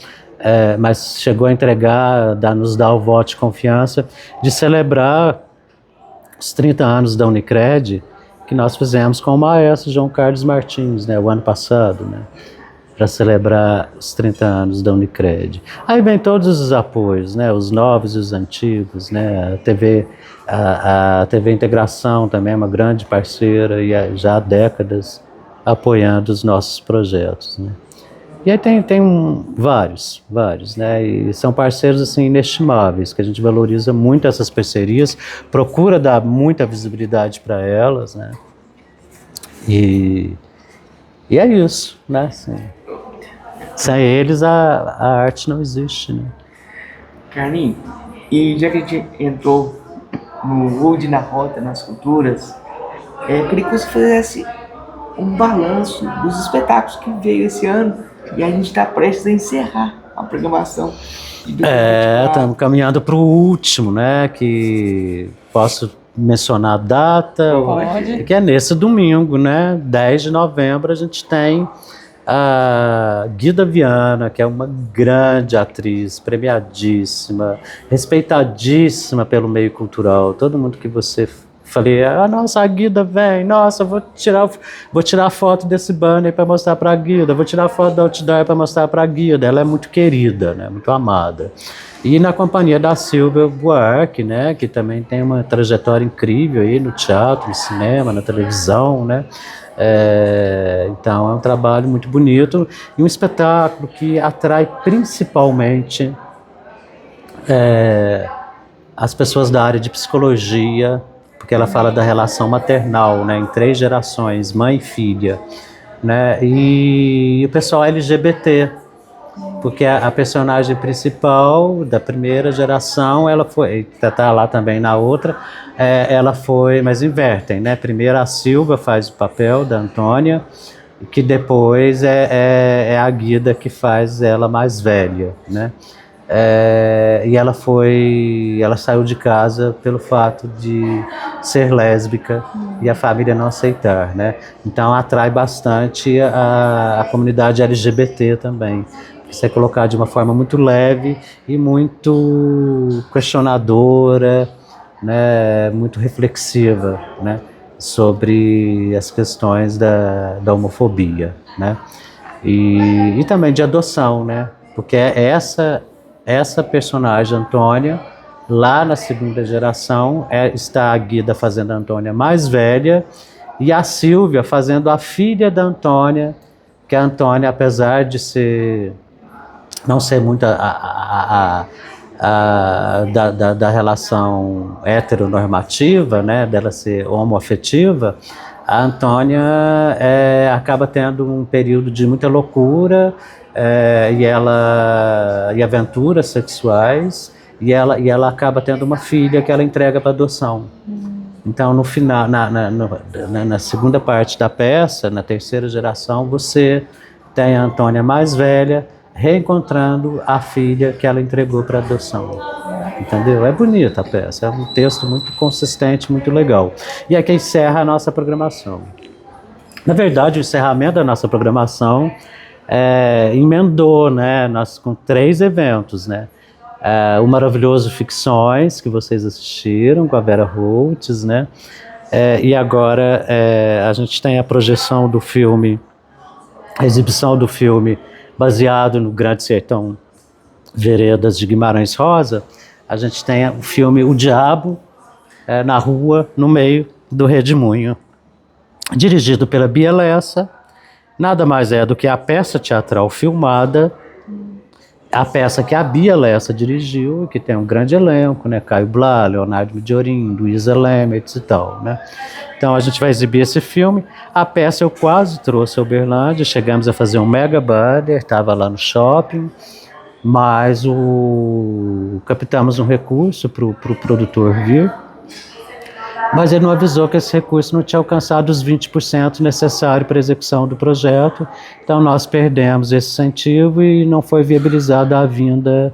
mas chegou a nos dar o voto de confiança de celebrar os 30 anos da Unicred, que nós fizemos com o maestro João Carlos Martins, né, o ano passado, né, para celebrar os 30 anos da Unicred. Aí vem todos os apoios, né, os novos e os antigos, né, a TV Integração também é uma grande parceira e já há décadas apoiando os nossos projetos, né. E aí tem vários, né, e são parceiros assim inestimáveis, que a gente valoriza muito essas parcerias, procura dar muita visibilidade para elas, né, e é isso, né, assim. Sem eles a arte não existe, né. Carlinhos, e já que a gente entrou no Wood, na Rota, nas culturas, queria que você fizesse um balanço dos espetáculos que veio esse ano, e a gente está prestes a encerrar a programação. Estamos caminhando para o último, né, que posso mencionar a data, que é nesse domingo, né, 10 de novembro, a gente tem a Guida Viana, que é uma grande atriz, premiadíssima, respeitadíssima pelo meio cultural. Todo mundo que você falei, nossa, a Guida vem, nossa, vou tirar foto desse banner para mostrar para a Guida, vou tirar foto do outdoor para mostrar para a Guida. Ela é muito querida, né, muito amada. E na companhia da Silvia Buarque, né, que também tem uma trajetória incrível aí no teatro, no cinema, na televisão, né? Então é um trabalho muito bonito e um espetáculo que atrai principalmente as pessoas da área de psicologia, porque ela fala da relação maternal, né, em 3 gerações, mãe e filha, né, e o pessoal LGBT, porque a personagem principal da primeira geração, ela foi, tá lá também na outra, ela foi, mas invertem, né, primeiro a Silva faz o papel da Antônia, que depois é a Guida que faz ela mais velha, né. E ela saiu de casa pelo fato de ser lésbica e a família não aceitar, né? Então atrai bastante a comunidade LGBT também. Isso é colocado de uma forma muito leve e muito questionadora, né? Muito reflexiva, né? Sobre as questões da homofobia, né? E também de adoção, né? Porque essa personagem, Antônia, lá na segunda geração, está a Guida fazendo a Antônia mais velha e a Silvia fazendo a filha da Antônia, que a Antônia, apesar de não ser muito da relação heteronormativa, né, dela ser homoafetiva, a Antônia acaba tendo um período de muita loucura, e aventuras sexuais, e ela acaba tendo uma filha que ela entrega para adoção. Então, no final, na segunda parte da peça, na terceira geração, você tem a Antônia mais velha reencontrando a filha que ela entregou para adoção. Entendeu? É bonita a peça, é um texto muito consistente, muito legal. E aqui encerra a nossa programação. Na verdade, o encerramento da nossa programação emendou, né, com 3 eventos, né? O Maravilhoso Ficções, que vocês assistiram, com a Vera Holtz, né? E agora a gente tem a projeção do filme, a exibição do filme baseado no Grande Sertão Veredas de Guimarães Rosa. A gente tem o filme O Diabo na Rua, no meio do Redemoinho, dirigido pela Bia Lessa. Nada mais é do que a peça teatral filmada, a peça que a Bia Lessa dirigiu, que tem um grande elenco, né? Caio Blá, Leonardo Midiorin, Luísa Lemert e tal, né? Então a gente vai exibir esse filme. A peça eu quase trouxe a Uberlândia, chegamos a fazer um mega banner, estava lá no shopping, mas captamos um recurso para o produtor vir, mas ele não avisou que esse recurso não tinha alcançado os 20% necessário para a execução do projeto, então nós perdemos esse incentivo e não foi viabilizada a vinda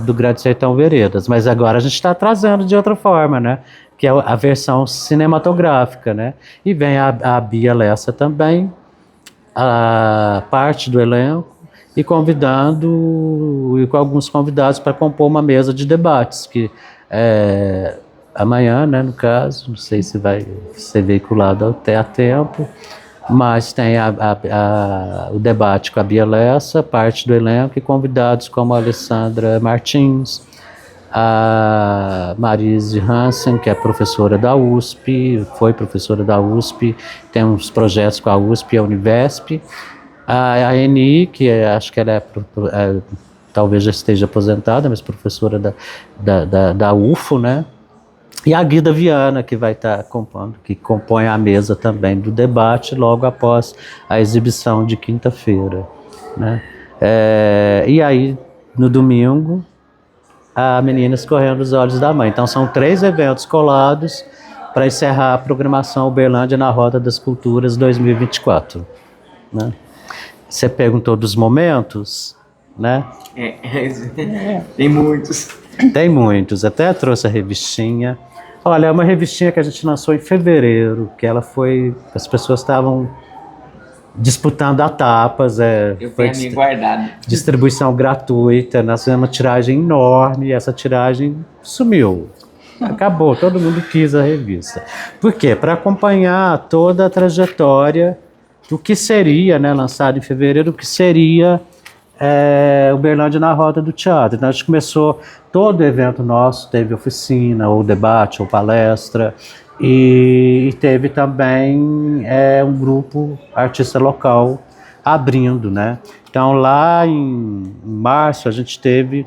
do Grande Sertão Veredas, mas agora a gente está trazendo de outra forma, né? Que é a versão cinematográfica, né? E vem a Bia Lessa também, a parte do elenco, e com alguns convidados para compor uma mesa de debates, que amanhã, né, no caso, não sei se vai ser veiculado até a tempo, mas tem o debate com a Bia Lessa, parte do elenco, e convidados como a Alessandra Martins, a Marise Hansen, que é professora da USP, foi professora da USP, tem uns projetos com a USP e a Univesp, a Eni, que acho que ela talvez já esteja aposentada, mas professora da UFO, né? E a Guida Viana, que vai estar compondo, que compõe a mesa também do debate logo após a exibição de quinta-feira, né? E aí, no domingo, a Menina Escorrendo os Olhos da Mãe. Então são 3 eventos colados para encerrar a programação Uberlândia na Rota das Culturas 2024, né? Você perguntou dos momentos, né? Tem muitos. Tem muitos, até trouxe a revistinha. Olha, é uma revistinha que a gente lançou em fevereiro, que as pessoas estavam disputando etapas. Eu tenho a minha guardada. Distribuição gratuita, nós fizemos uma tiragem enorme, e essa tiragem sumiu. Acabou, todo mundo quis a revista. Por quê? Para acompanhar toda a trajetória do que seria, né, lançado em fevereiro, o que seria Uberlândia na Roda do Teatro. Então a gente começou, todo evento nosso teve oficina, ou debate, ou palestra, e teve também um grupo artista local abrindo, né? Então lá em março a gente teve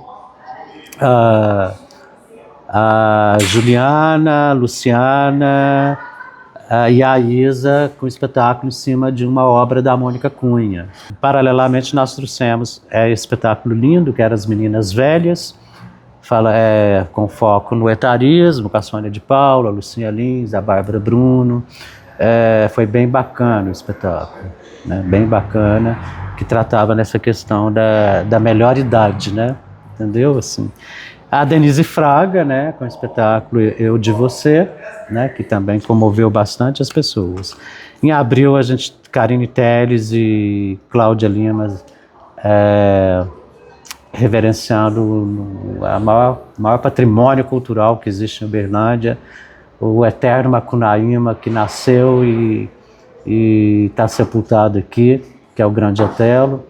a Juliana, a Luciana e a Isa com espetáculo em cima de uma obra da Mônica Cunha. Paralelamente nós trouxemos esse espetáculo lindo, que era As Meninas Velhas, com foco no etarismo, com a Sônia de Paula, a Lucinha Lins, a Bárbara Bruno. Foi bem bacana o espetáculo, né? Bem bacana, que tratava nessa questão da melhor idade, né? Entendeu? Assim, a Denise Fraga, né, com o espetáculo Eu de Você, né, que também comoveu bastante as pessoas. Em abril, a gente, Karine Telles e Cláudia Lima, reverenciando o maior patrimônio cultural que existe em Uberlândia, o eterno Macunaíma, que nasceu e está sepultado aqui, que é o Grande Otelo,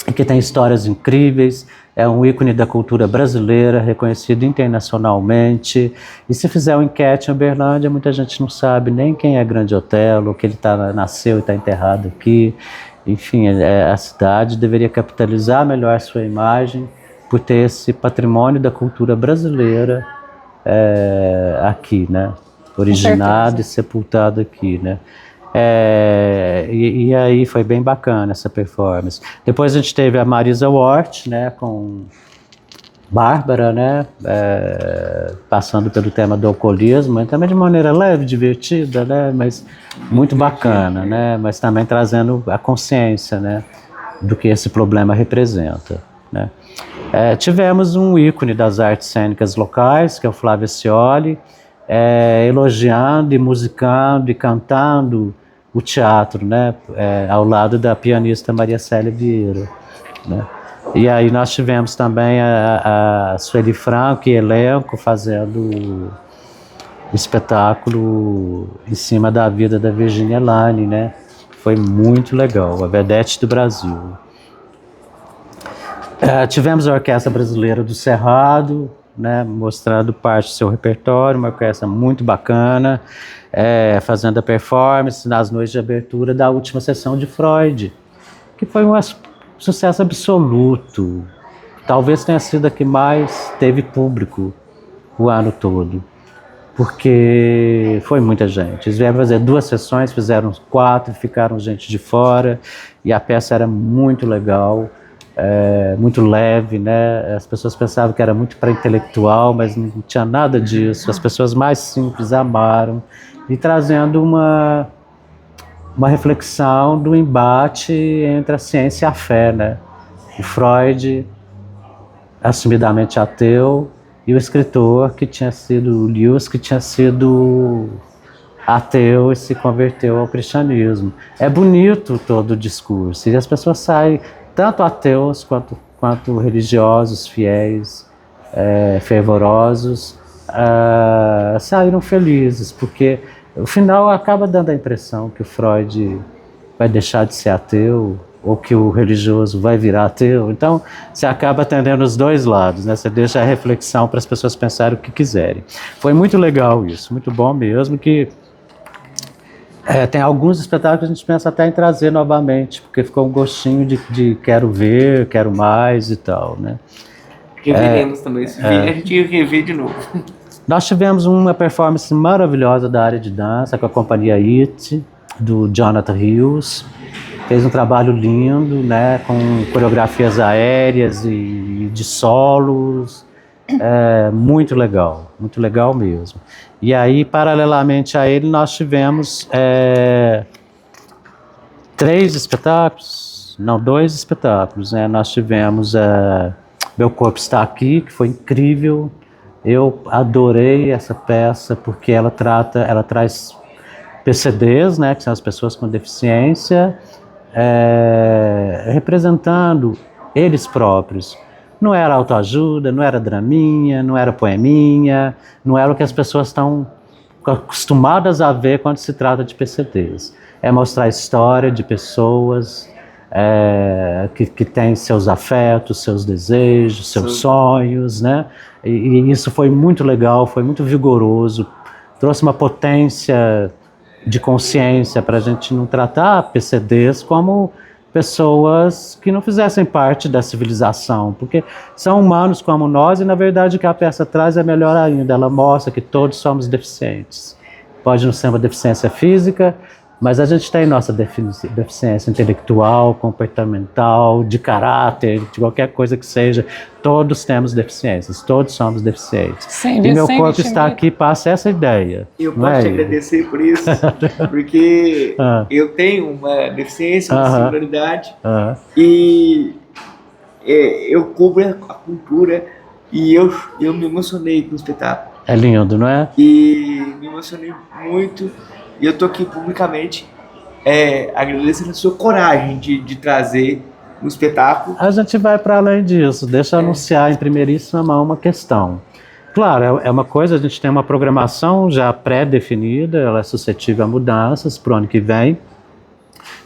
e que tem histórias incríveis. É um ícone da cultura brasileira, reconhecido internacionalmente. E se fizer uma enquete em Uberlândia, muita gente não sabe nem quem é Grande Otelo, que ele nasceu e está enterrado aqui. Enfim, a cidade deveria capitalizar melhor sua imagem por ter esse patrimônio da cultura brasileira aqui, né? Originado e sepultado aqui, né? E aí foi bem bacana essa performance. Depois a gente teve a Marisa Hort, né, com Bárbara, né, passando pelo tema do alcoolismo, também de maneira leve, divertida, né, mas muito bacana, né, mas também trazendo a consciência, né, do que esse problema representa, né. Tivemos um ícone das artes cênicas locais, que é o Flávio Scioli, elogiando e musicando e cantando o teatro, né, ao lado da pianista Maria Célia Vieira, né. E aí nós tivemos também a Sueli Franco e elenco fazendo o espetáculo em cima da vida da Virginia Lane, né. Foi muito legal, a vedete do Brasil. Tivemos a Orquestra Brasileira do Cerrado, né, mostrando parte do seu repertório, uma orquestra muito bacana, fazendo a performance nas noites de abertura da última sessão de Freud, que foi um sucesso absoluto. Talvez tenha sido a que mais teve público o ano todo, porque foi muita gente. Eles vieram fazer 2 sessões, fizeram 4, ficaram gente de fora, e a peça era muito legal. Muito leve, né? As pessoas pensavam que era muito para intelectual, mas não tinha nada disso. As pessoas mais simples amaram, e trazendo uma reflexão do embate entre a ciência e a fé, né? O Freud, assumidamente ateu, e o escritor que tinha sido Lewis, que tinha sido ateu e se converteu ao cristianismo. É bonito todo o discurso, e as pessoas saem, tanto ateus quanto religiosos, fiéis, fervorosos, saíram felizes, porque o final acaba dando a impressão que o Freud vai deixar de ser ateu, ou que o religioso vai virar ateu. Então você acaba atendendo os dois lados, né? Você deixa a reflexão para as pessoas pensarem o que quiserem. Foi muito legal isso, muito bom mesmo, que tem alguns espetáculos que a gente pensa até em trazer novamente, porque ficou um gostinho de quero ver, quero mais e tal, né? Reveremos também, se vir, a gente ia rever de novo. Nós tivemos uma performance maravilhosa da área de dança com a companhia IT, do Jonathan Hills. Fez um trabalho lindo, né, com coreografias aéreas e de solos. Muito legal mesmo. E aí, paralelamente a ele, nós tivemos 2 espetáculos, né? Nós tivemos Meu Corpo Está Aqui, que foi incrível. Eu adorei essa peça porque ela traz PCDs, né, que são as pessoas com deficiência, representando eles próprios. Não era autoajuda, não era draminha, não era poeminha, não era o que as pessoas estão acostumadas a ver quando se trata de PCDs. É mostrar a história de pessoas que tem seus afetos, seus desejos, seus sonhos, né? E isso foi muito legal, foi muito vigoroso, trouxe uma potência de consciência para a gente não tratar PCDs como pessoas que não fizessem parte da civilização, porque são humanos como nós e, na verdade, o que a peça traz é melhor ainda, ela mostra que todos somos deficientes. Pode não ser uma deficiência física, mas a gente tem nossa deficiência intelectual, comportamental, de caráter, de qualquer coisa que seja. Todos temos deficiências, todos somos deficientes. Sem e meu corpo está aqui, passa essa ideia. Eu posso te agradecer por isso, porque eu tenho uma deficiência, uma singularidade, e eu cubro a cultura, e eu me emocionei com o espetáculo. É lindo, não é? E me emocionei muito. E eu tô aqui publicamente agradecendo a sua coragem de trazer um espetáculo. A gente vai para além disso. Deixa eu anunciar em primeiríssima mão uma questão. Claro, é uma coisa, a gente tem uma programação já pré-definida, ela é suscetível a mudanças para o ano que vem.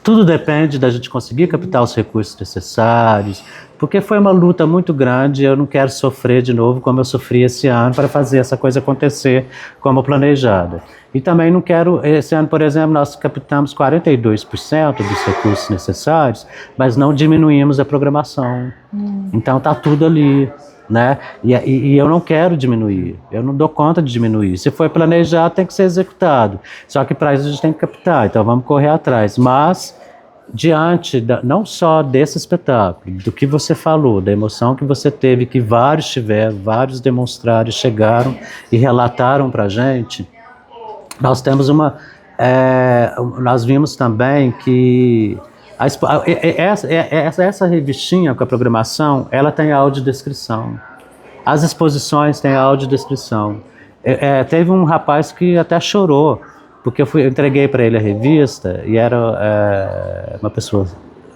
Tudo depende da gente conseguir captar os recursos necessários, porque foi uma luta muito grande e eu não quero sofrer de novo como eu sofri esse ano para fazer essa coisa acontecer como planejada. E também não quero, esse ano, por exemplo, nós captamos 42% dos recursos necessários, mas não diminuímos a programação. Então tá tudo ali, né? E eu não quero diminuir, eu não dou conta de diminuir. Se for planejado, tem que ser executado. Só que para isso a gente tem que captar, então vamos correr atrás. Mas, diante não só desse espetáculo, do que você falou, da emoção que você teve, que vários tiveram, vários demonstraram, chegaram e relataram para a gente, nós temos nós vimos também que essa revistinha com a programação, ela tem audiodescrição. As exposições têm audiodescrição. Teve um rapaz que até chorou, porque eu entreguei para ele a revista, e era uma pessoa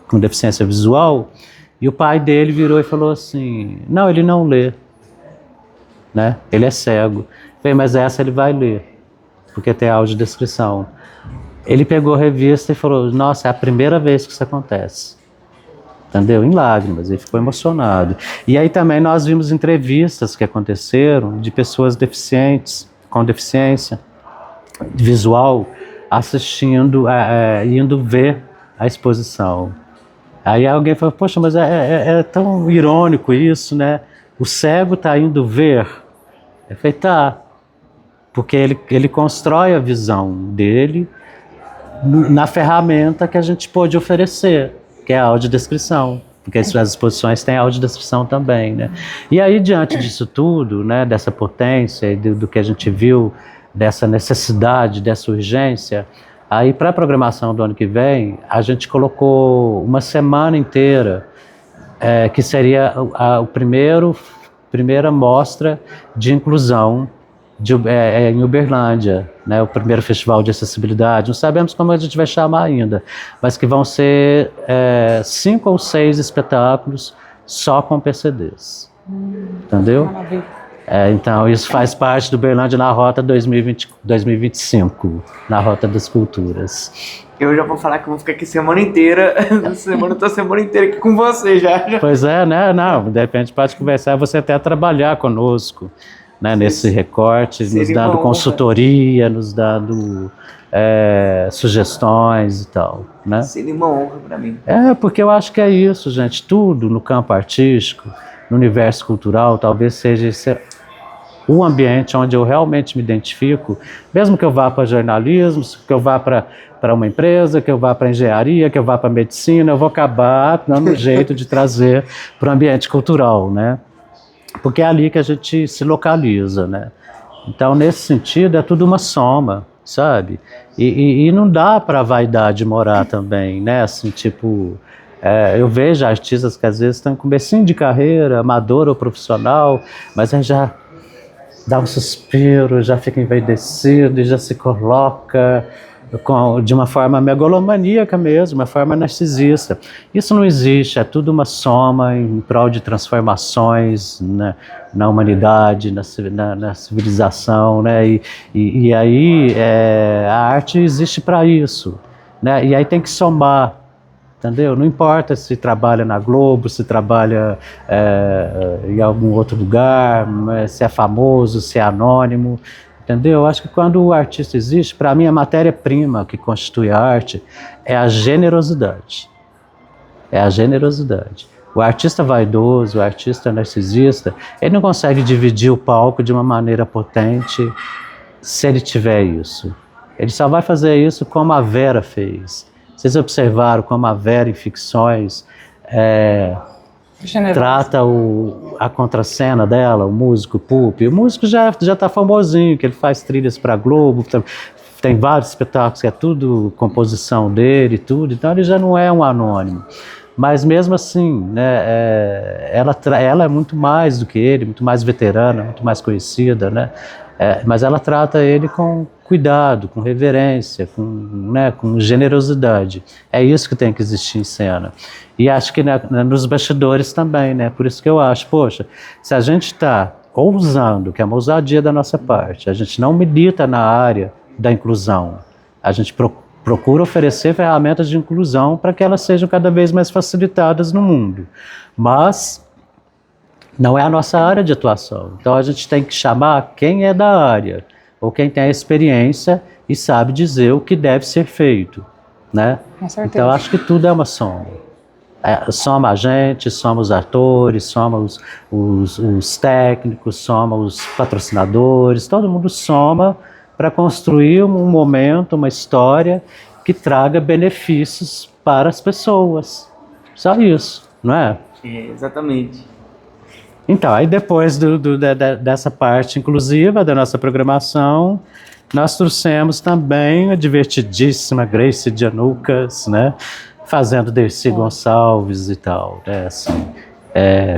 com deficiência visual, e o pai dele virou e falou assim, não, ele não lê, né? Ele é cego. Eu falei, mas essa ele vai ler, porque tem audiodescrição. Ele pegou a revista e falou, nossa, é a primeira vez que isso acontece. Entendeu? Em lágrimas, ele ficou emocionado. E aí também nós vimos entrevistas que aconteceram de pessoas deficientes, com deficiência visual, assistindo, indo ver a exposição. Aí alguém falou, poxa, mas é tão irônico isso, né? O cego está indo ver. Eu falei, tá, porque ele constrói a visão dele na ferramenta que a gente pôde oferecer, que é a audiodescrição, porque as exposições têm audiodescrição também, né? E aí, diante disso tudo, né, dessa potência e do que a gente viu, dessa necessidade, dessa urgência, aí para a programação do ano que vem, a gente colocou uma semana inteira, que seria a primeira mostra de inclusão em Uberlândia, né, o primeiro festival de acessibilidade. Não sabemos como a gente vai chamar ainda, mas que vão ser 5 ou 6 espetáculos só com PCDs. Entendeu? Maravilha. Então isso faz parte do Uberlândia na Rota 2025, na Rota das Culturas. Eu já vou falar que eu vou ficar aqui semana inteira, tô a semana inteira aqui com você já. Pois é, né? Não, de repente pode conversar, você até trabalhar conosco, né, nesse recorte, nos dando consultoria, nos dando sugestões e tal, né? Seria uma honra para mim. Porque eu acho que é isso, gente, tudo no campo artístico, no universo cultural, talvez seja o ambiente onde eu realmente me identifico, mesmo que eu vá para jornalismo, que eu vá para uma empresa, que eu vá para engenharia, que eu vá para medicina, eu vou acabar dando um jeito de trazer para o ambiente cultural, né? Porque é ali que a gente se localiza, né? Então, nesse sentido, é tudo uma soma, sabe? E não dá para a vaidade morar também, né? Assim, tipo, eu vejo artistas que às vezes estão em comecinho de carreira, amador ou profissional, mas aí já dá um suspiro, já fica envaidecido e já se coloca de uma forma megalomaníaca mesmo, uma forma narcisista. Isso não existe, é tudo uma soma em prol de transformações na humanidade, na civilização, né? E aí a arte existe para isso, né? E aí tem que somar entendeu? Não importa se trabalha na Globo, se trabalha em algum outro lugar, se é famoso, se é anônimo, entendeu? Eu acho que quando o artista existe, para mim a matéria-prima que constitui a arte é a generosidade. É a generosidade. O artista vaidoso, o artista narcisista, ele não consegue dividir o palco de uma maneira potente se ele tiver isso. Ele só vai fazer isso como a Vera fez. Vocês observaram como a Vera em ficções trata a contracena dela, o músico Pupi. O músico já está famosinho, que ele faz trilhas para Globo, tem vários espetáculos que é tudo composição dele, tudo, então ele já não é um anônimo. Mas mesmo assim, né, ela é muito mais do que ele, muito mais veterana, muito mais conhecida, né? Mas ela trata ele com cuidado, com reverência, com generosidade. É isso que tem que existir em cena. E acho que nos bastidores também, né? Por isso que eu acho, poxa, se a gente está ousando, que é uma ousadia da nossa parte, a gente não milita na área da inclusão, a gente procura oferecer ferramentas de inclusão para que elas sejam cada vez mais facilitadas no mundo. Mas não é a nossa área de atuação. Então a gente tem que chamar quem é da área, ou quem tem a experiência e sabe dizer o que deve ser feito, né? Com certeza. Então acho que tudo é uma soma. Soma a gente, soma os atores, soma os técnicos, soma os patrocinadores, todo mundo soma para construir um momento, uma história que traga benefícios para as pessoas. Só isso, não é? Exatamente. Então, aí depois dessa parte inclusiva da nossa programação, nós trouxemos também a divertidíssima Grace Janucas, né? Fazendo Dercy Gonçalves e tal, né? Assim,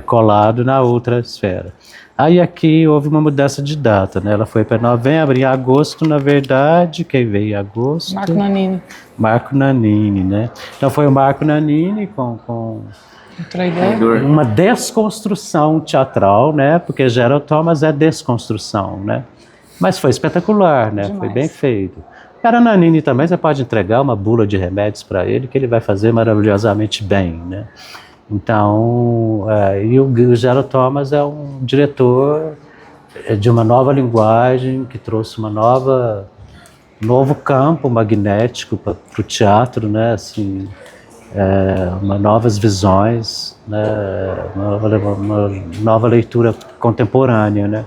colado na outra esfera. Aí aqui houve uma mudança de data, né? Ela foi para novembro, em agosto, na verdade, quem veio em agosto? Marco Nanini. Marco Nanini, né? Então foi o Marco Nanini com Outra ideia. uma desconstrução teatral, né? Porque Gerald Thomas é desconstrução, né? Mas foi espetacular, né? Demais. Foi bem feito. Cara, Nanini também, você pode entregar uma bula de remédios para ele, que ele vai fazer maravilhosamente bem, né? Então, e o Gerald Thomas é um diretor de uma nova linguagem, que trouxe um novo campo magnético para o teatro, né? Assim, novas visões, né? Uma nova leitura contemporânea, né?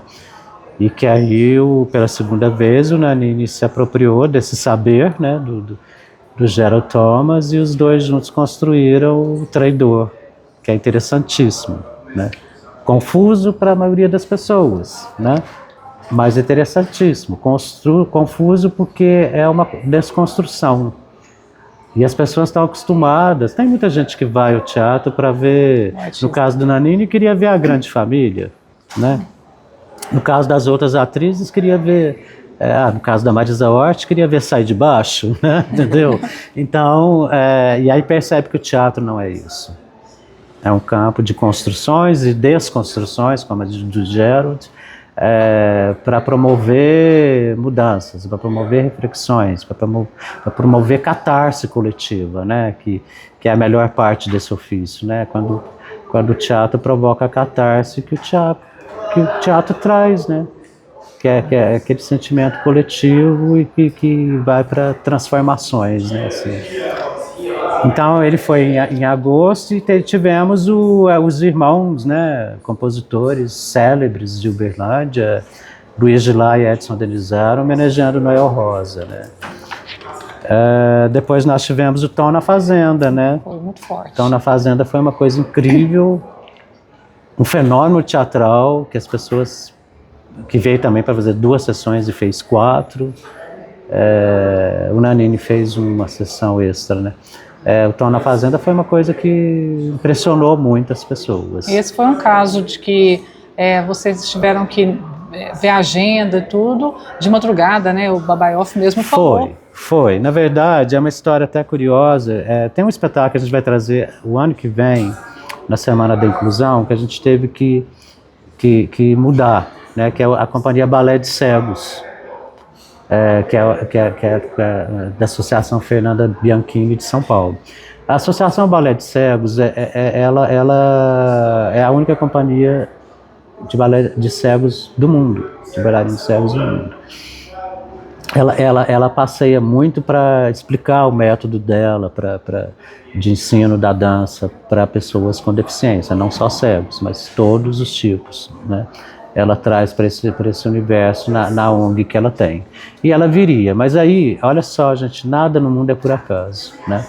E que aí, pela segunda vez, o Nanini se apropriou desse saber, né? Do Gerald Thomas, e os dois juntos construíram o Traidor, que é interessantíssimo, né? Confuso para a maioria das pessoas, né? Mas interessantíssimo. Confuso porque é uma desconstrução. E as pessoas estão acostumadas. Tem muita gente que vai ao teatro para ver, no caso do Nanini, queria ver A Grande Família, né? No caso das outras atrizes, queria ver... no caso da Marisa Hort, queria ver Sai de Baixo, né? Entendeu? Então, e aí percebe que o teatro não é isso. É um campo de construções e desconstruções, como a do Gerald, para promover mudanças, para promover reflexões, para promover catarse coletiva, né? Que é a melhor parte desse ofício, né? Quando o teatro provoca a catarse que o teatro traz, né? Que é aquele sentimento coletivo e que vai para transformações, né? Assim. Então ele foi em agosto e tivemos os irmãos, né, compositores célebres de Uberlândia, Luiz de Lá e Edson Denizar, homenageando Noel Rosa, né. Depois nós tivemos o Tom na Fazenda, né. Foi muito forte. Tom na Fazenda foi uma coisa incrível, um fenômeno teatral que as pessoas, que veio também para fazer 2 sessões e fez 4, o Nanini fez uma sessão extra, né. O Tom na Fazenda foi uma coisa que impressionou muitas pessoas. Esse foi um caso de que vocês tiveram que ver a agenda e tudo de madrugada, né? O Babaioff mesmo falou. Foi. Na verdade, é uma história até curiosa. Tem um espetáculo que a gente vai trazer o ano que vem, na Semana da Inclusão, que a gente teve que mudar, né? Que é a Companhia Balé de Cegos. Que é da Associação Fernanda Bianchini de São Paulo. A Associação Balé de Cegos, ela é a única companhia de balé de cegos do mundo, de bailarinos cegos do mundo. Ela passeia muito para explicar o método dela de ensino da dança para pessoas com deficiência, não só cegos, mas todos os tipos, né? Ela traz para esse universo na ONG que ela tem. E ela viria, mas aí, olha só, gente, nada no mundo é por acaso, né?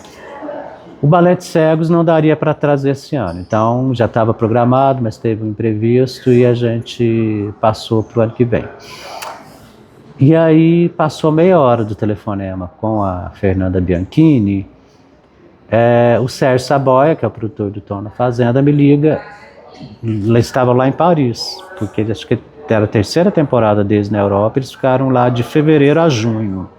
O Balé de Cegos não daria para trazer esse ano, então já estava programado, mas teve um imprevisto e a gente passou para o ano que vem. E aí passou meia hora do telefonema com a Fernanda Bianchini, o Sérgio Saboia, que é o produtor do Tom na Fazenda, me liga. Ela estava lá em Paris, porque acho que era a terceira temporada deles na Europa, eles ficaram lá de fevereiro a junho.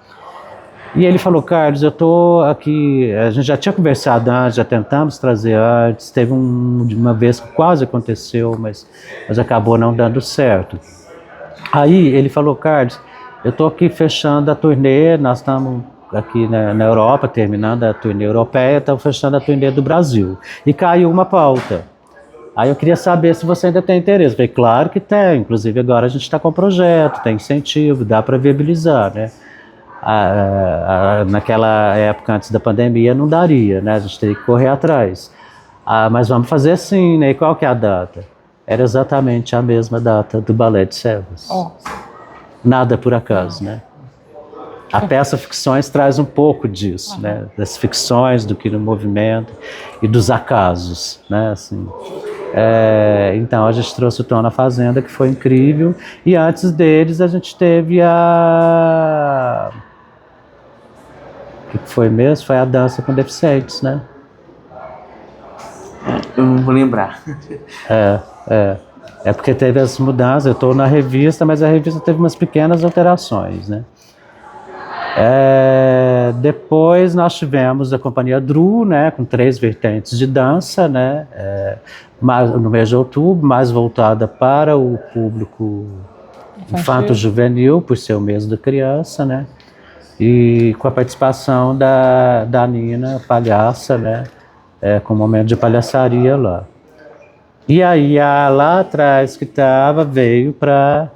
E ele falou: Carlos, eu tô aqui, a gente já tinha conversado antes, já tentamos trazer antes, teve uma vez que quase aconteceu, mas acabou não dando certo. Aí ele falou: Carlos, eu tô aqui fechando a turnê, nós estamos aqui na Europa, terminando a turnê europeia, estamos fechando a turnê do Brasil. E caiu uma pauta. Aí eu queria saber se você ainda tem interesse. Eu falei: claro que tem, inclusive agora a gente está com projeto, tem incentivo, dá para viabilizar, né? Naquela época, antes da pandemia, não daria, né? A gente teria que correr atrás. Mas vamos fazer sim, né? E qual que é a data? Era exatamente a mesma data do Balé de Cegos. Oh. Nada por acaso, né? A peça Ficções traz um pouco disso, né? Das ficções, do que no movimento e dos acasos, né? Assim, então a gente trouxe o Tom na Fazenda, que foi incrível, e antes deles a gente teve o que foi mesmo? Foi a Dança com Deficientes, né? Eu não vou lembrar. É porque teve as mudanças. Eu estou na revista, mas a revista teve umas pequenas alterações, né? Depois nós tivemos a Companhia Dru, né, com 3 vertentes de dança, né, no mês de outubro, mais voltada para o público infanto-juvenil, por ser o mês da criança, né, e com a participação da Nina, palhaça, né, com um momento de palhaçaria lá. E aí lá atrás que estava veio para...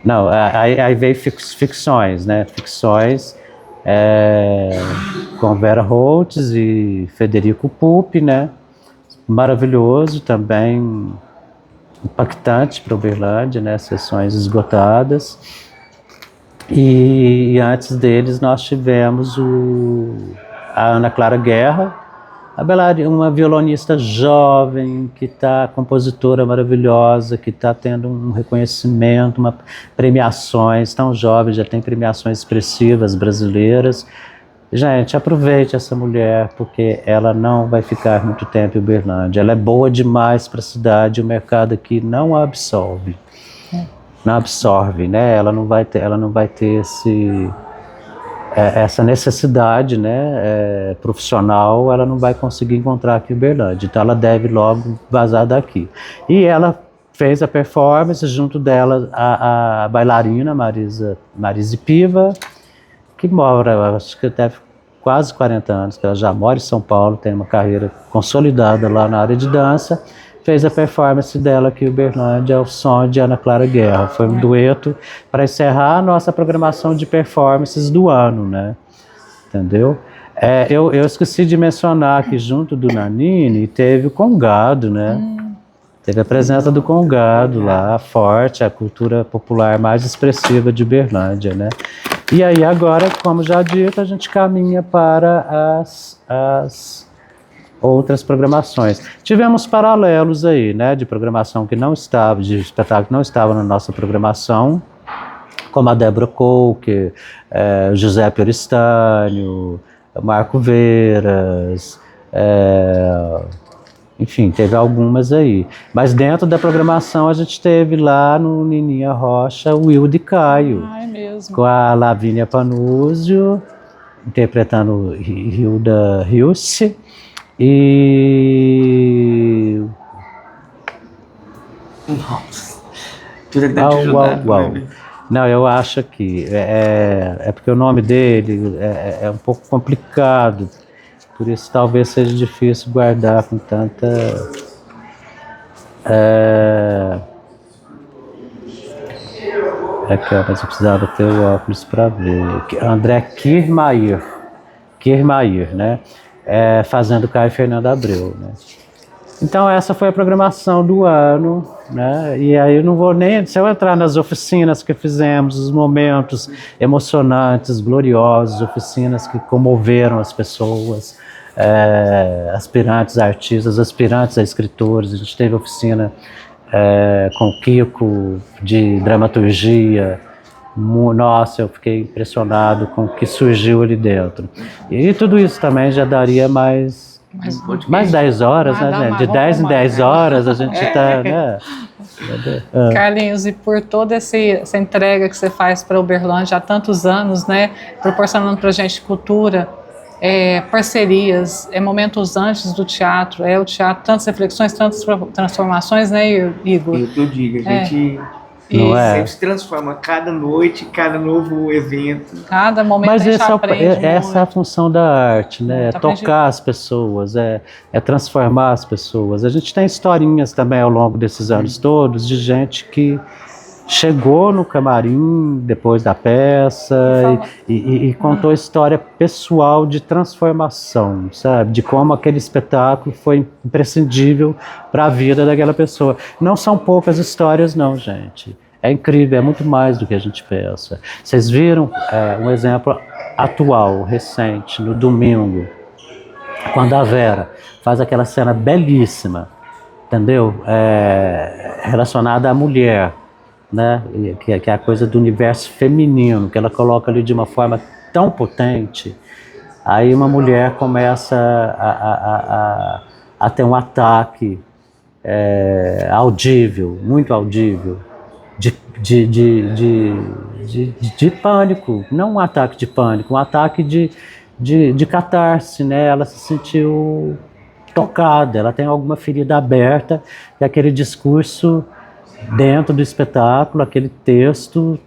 Não, aí veio ficções, né? Ficções com Vera Holtz e Federico Pupi, né? Maravilhoso, também impactante para Uberlândia, né? Sessões esgotadas. E antes deles nós tivemos a Ana Clara Guerra, uma violonista jovem, que está compositora maravilhosa, que está tendo um reconhecimento, premiações, tão jovem, já tem premiações expressivas brasileiras. Gente, aproveite essa mulher, porque ela não vai ficar muito tempo em Uberlândia. Ela é boa demais para a cidade, o mercado aqui não a absorve. Não absorve, né? Ela não vai ter essa necessidade, né, profissional, ela não vai conseguir encontrar aqui em Uberlândia, então ela deve logo vazar daqui. E ela fez a performance, junto dela a bailarina Marise Piva, que mora, acho que deve quase 40 anos, que ela já mora em São Paulo, tem uma carreira consolidada lá na área de dança, fez a performance dela aqui em Uberlândia, ao som de Ana Clara Guerra. Foi um dueto para encerrar a nossa programação de performances do ano, né? Entendeu? Eu esqueci de mencionar que junto do Nanini teve o Congado, né? Teve a presença do Congado lá, forte, a cultura popular mais expressiva de Uberlândia, né? E aí agora, como já dito, a gente caminha para as outras programações. Tivemos paralelos aí, né, de programação que não estava, de espetáculo que não estava na nossa programação, como a Débora Coker, Giuseppe Oristânio, Marco Veras, enfim, teve algumas aí. Mas dentro da programação a gente teve lá no Nininha Rocha o Will de Caio, com a Lavínia Panúzio, interpretando Hilda Hilse, e... Nossa, tu já deve te ajudar. Não, eu acho que é porque o nome dele é um pouco complicado, por isso talvez seja difícil guardar com tanta... Aqui, ó, mas eu precisava ter o óculos para ver. André Kirmair, né? Fazendo Caio Fernando Abreu, né? Então essa foi a programação do ano, né? E aí eu não vou nem, se eu entrar nas oficinas que fizemos, os momentos emocionantes, gloriosos, oficinas que comoveram as pessoas, aspirantes a artistas, aspirantes a escritores. A gente teve oficina com o Kiko de dramaturgia. Nossa, eu fiquei impressionado com o que surgiu ali dentro. E tudo isso também já daria mais 10 horas, né, gente? De 10 em 10 horas a gente está, né? Carlinhos, e por toda essa entrega que você faz para Uberlândia há tantos anos, né? Proporcionando para a gente cultura, parcerias, momentos antes do teatro, o teatro, tantas reflexões, tantas transformações, né, Igor? Eu digo, a gente sempre se transforma cada noite, cada novo evento. Cada momento mas a gente aprende essa é a função da arte, né? Tá Tocar as pessoas, transformar as pessoas. A gente tem historinhas também ao longo desses anos todos de gente que chegou no camarim depois da peça e contou história pessoal de transformação, sabe? De como aquele espetáculo foi imprescindível para a vida daquela pessoa. Não são poucas histórias não, gente. É incrível, é muito mais do que a gente pensa. Vocês viram um exemplo atual, recente, no domingo, quando a Vera faz aquela cena belíssima, entendeu? Relacionada à mulher, né? Que é a coisa do universo feminino, que ela coloca ali de uma forma tão potente. Aí uma mulher começa a ter um ataque audível, muito audível, de pânico, não um ataque de pânico, um ataque de catarse, né? Ela se sentiu tocada, ela tem alguma ferida aberta, e aquele discurso dentro do espetáculo, aquele texto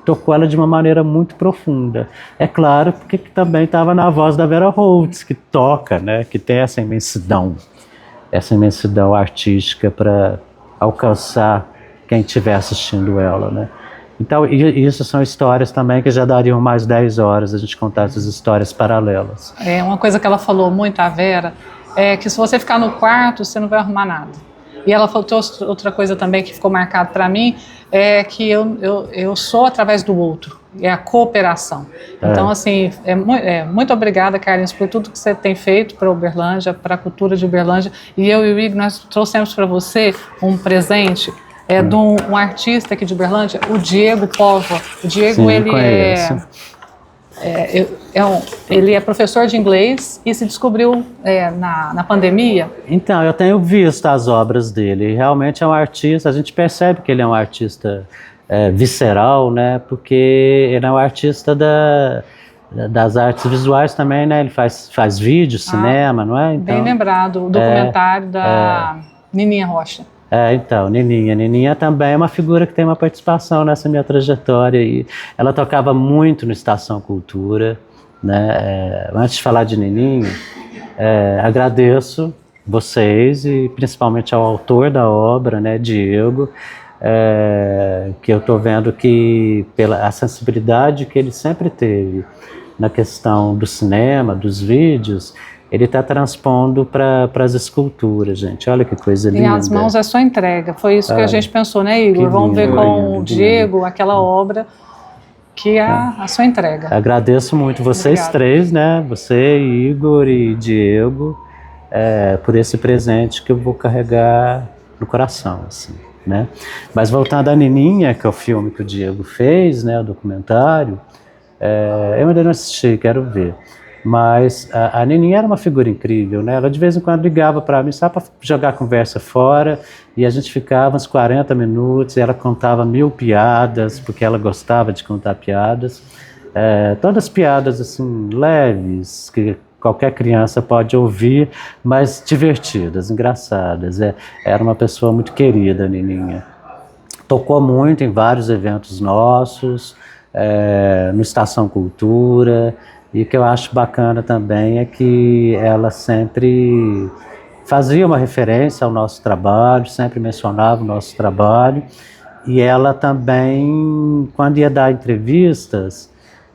tocou ela de uma maneira muito profunda. É claro, porque também estava na voz da Vera Holtz, que toca, né? Que tem essa imensidão artística para alcançar quem estiver assistindo ela, né? Então, isso são histórias também que já dariam mais 10 horas a gente contar essas histórias paralelas. Uma coisa que ela falou muito, a Vera, é que se você ficar no quarto, você não vai arrumar nada. E ela falou outra coisa também que ficou marcado para mim, é que eu sou através do outro, é a cooperação. Então, assim, muito obrigada, Carlinhos, por tudo que você tem feito para Uberlândia, para a cultura de Uberlândia. E eu e o Igor, nós trouxemos para você um presente de um artista aqui de Uberlândia, o Diego Póvoa. O Diego, ele ele é professor de inglês e se descobriu na pandemia. Então, eu tenho visto as obras dele, realmente é um artista, a gente percebe que ele é um artista visceral, né, porque ele é um artista das artes visuais também, né, ele faz vídeo, cinema, não é? Então, bem lembrado, o documentário da Nininha Rocha. Então, Nininha também é uma figura que tem uma participação nessa minha trajetória, e ela tocava muito no Estação Cultura, né? Antes de falar de Nininha, agradeço vocês e principalmente ao autor da obra, né, Diego, que eu estou vendo que pela a sensibilidade que ele sempre teve na questão do cinema, dos vídeos, ele está transpondo para as esculturas, gente. Olha que coisa linda. E as mãos é só entrega. Foi isso que a gente pensou, né, Igor? Vamos ver com o Diego, aquela obra, que é a sua entrega. Agradeço muito vocês três, né? Você, Igor e Diego, por esse presente que eu vou carregar no coração, assim, né? Mas voltando à Nininha, que é o filme que o Diego fez, né, o documentário, eu ainda não assisti, quero ver. Mas a Nininha era uma figura incrível, né? Ela de vez em quando ligava para mim só para jogar a conversa fora, e a gente ficava uns 40 minutos, e ela contava 1000 piadas, porque ela gostava de contar piadas. Todas piadas assim, leves, que qualquer criança pode ouvir, mas divertidas, engraçadas. Era uma pessoa muito querida, a Nininha. tocou muito em vários eventos nossos, no Estação Cultura, e o que eu acho bacana também é que ela sempre fazia uma referência ao nosso trabalho, sempre mencionava o nosso trabalho, e ela também, quando ia dar entrevistas,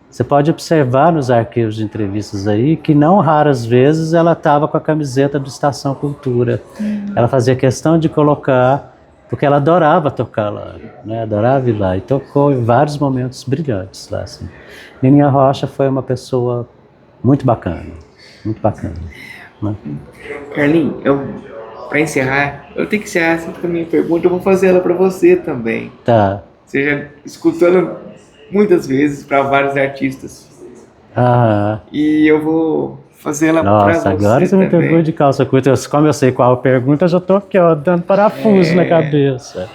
você pode observar nos arquivos de entrevistas aí que não raras vezes ela estava com a camiseta do Estação Cultura. Ela fazia questão de colocar, porque ela adorava tocar lá, né? Adorava ir lá, e tocou em vários momentos brilhantes lá, assim. Nininha Rocha foi uma pessoa muito bacana, né? Carlinhos, para encerrar, eu tenho que encerrar assim com a minha pergunta, eu vou fazer ela para você também. Tá. Você já escutou ela muitas vezes para vários artistas. Ah, E eu vou fazer ela para você nossa, agora você me também. pegou de calça curta. Como eu sei qual a pergunta, eu já tô aqui, ó, dando parafuso na cabeça.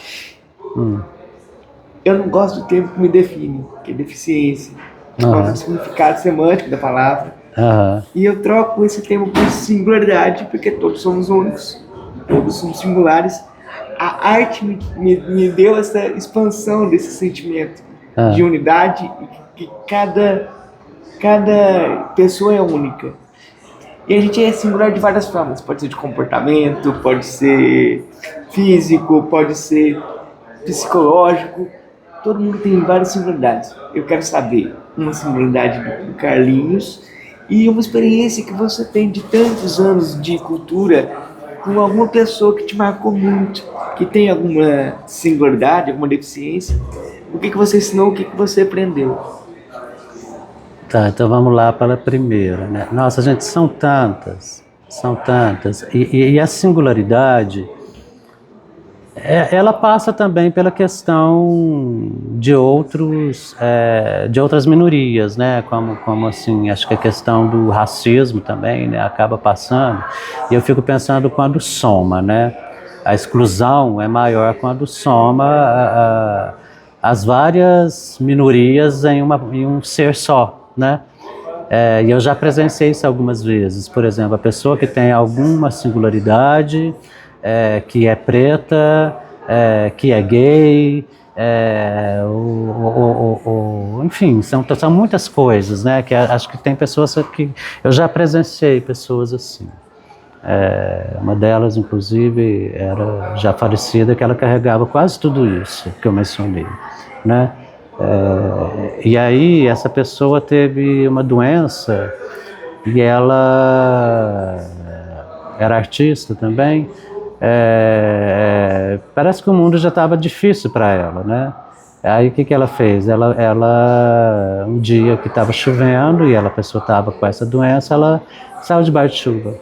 Eu não gosto do termo que me define, que é deficiência. Eu gosto do significado semântico da palavra. E eu troco esse termo por singularidade, porque todos somos únicos, todos somos singulares. A arte me deu essa expansão desse sentimento de unidade, e que cada pessoa é única. E a gente é singular de várias formas. Pode ser de comportamento, pode ser físico, pode ser psicológico. Todo mundo tem várias singularidades. Eu quero saber uma singularidade do Carlinhos e uma experiência que você tem de tantos anos de cultura com alguma pessoa que te marcou muito, que tem alguma singularidade, alguma deficiência. O que você ensinou, o que você aprendeu? Tá, então vamos lá para a primeira, né? Nossa, gente, são tantas. E a singularidade, ela passa também pela questão de outras minorias, né? Como assim, acho que a questão do racismo também, né? Acaba passando. E eu fico pensando quando soma, né? A exclusão é maior quando soma as várias minorias em um ser só, né? E eu já presenciei isso algumas vezes. Por exemplo, a pessoa que tem alguma singularidade, que é preta, que é gay, enfim, são muitas coisas, né? Que acho que tem pessoas que eu já presenciei pessoas assim. Uma delas, inclusive, era já falecida, que ela carregava quase tudo isso que eu mencionei, né? E aí essa pessoa teve uma doença e ela era artista também. Parece que o mundo já estava difícil para ela, né? Aí o que ela fez? Ela um dia que estava chovendo e a pessoa estava com essa doença, ela saiu debaixo de chuva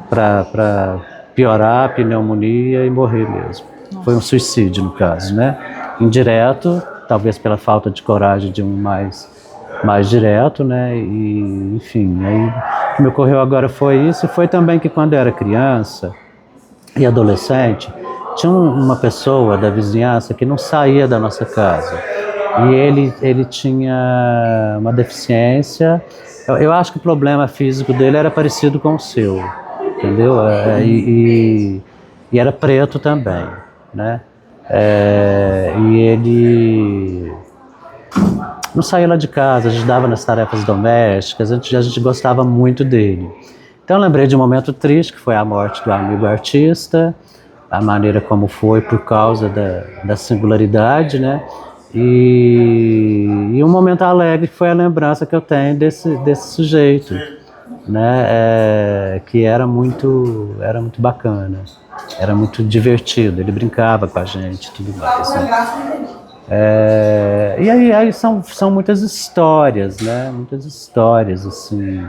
para piorar a pneumonia e morrer mesmo. Nossa. Foi um suicídio, no caso, né? Indireto, talvez pela falta de coragem de um mais direto, né? E, enfim, aí o que me ocorreu agora foi isso. E foi também que quando eu era criança e adolescente, tinha uma pessoa da vizinhança que não saía da nossa casa. E ele tinha uma deficiência. Eu acho que o problema físico dele era parecido com o seu, entendeu? E era preto também, né? E ele não saía lá de casa, ajudava nas tarefas domésticas, a gente gostava muito dele. Então eu lembrei de um momento triste, que foi a morte do amigo artista, a maneira como foi por causa da singularidade, né? E um momento alegre que foi a lembrança que eu tenho desse sujeito, né? Que era muito bacana, era muito divertido, ele brincava com a gente e tudo mais, né? E aí são muitas histórias, né? Muitas histórias, assim,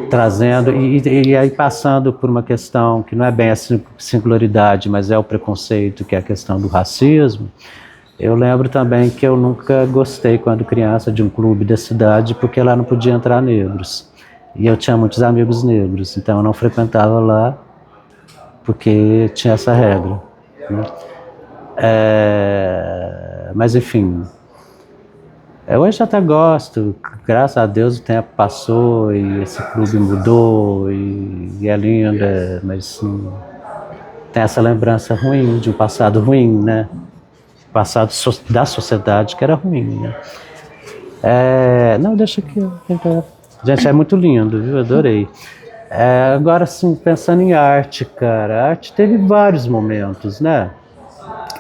trazendo, e aí passando por uma questão que não é bem a singularidade, mas é o preconceito, que é a questão do racismo. Eu lembro também que eu nunca gostei, quando criança, de um clube da cidade, porque lá não podia entrar negros. E eu tinha muitos amigos negros, então eu não frequentava lá, porque tinha essa regra, né? Mas enfim, hoje até gosto, graças a Deus o tempo passou e esse clube mudou e é lindo, mas tem essa lembrança ruim, de um passado ruim, né? Passado da sociedade que era ruim, né? Não, deixa aqui. Gente, é muito lindo, viu? Adorei. Agora, assim, pensando em arte, cara, a arte teve vários momentos, né?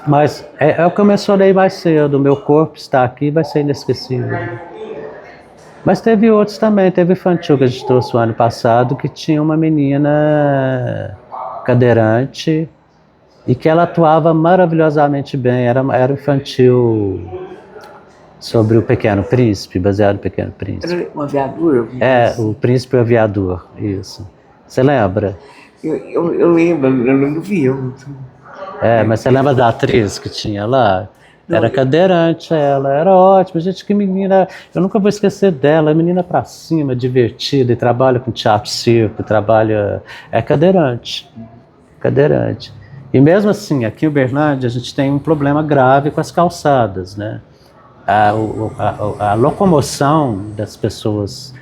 Mas é o que eu mencionei mais cedo, o meu corpo está aqui, vai ser inesquecível. Mas teve outros também, teve infantil que a gente trouxe o ano passado, que tinha uma menina cadeirante e que ela atuava maravilhosamente bem, era infantil sobre o Pequeno Príncipe, baseado no Pequeno Príncipe. Era um aviador? O Príncipe e o Aviador, isso. Você lembra? Eu lembro, eu não vi. Mas você lembra da atriz que tinha lá? Era cadeirante ela, era ótima, gente, que menina, eu nunca vou esquecer dela, menina pra cima, divertida, e trabalha com teatro circo, é cadeirante. E mesmo assim, aqui em Uberlândia, a gente tem um problema grave com as calçadas, né? A locomoção das pessoas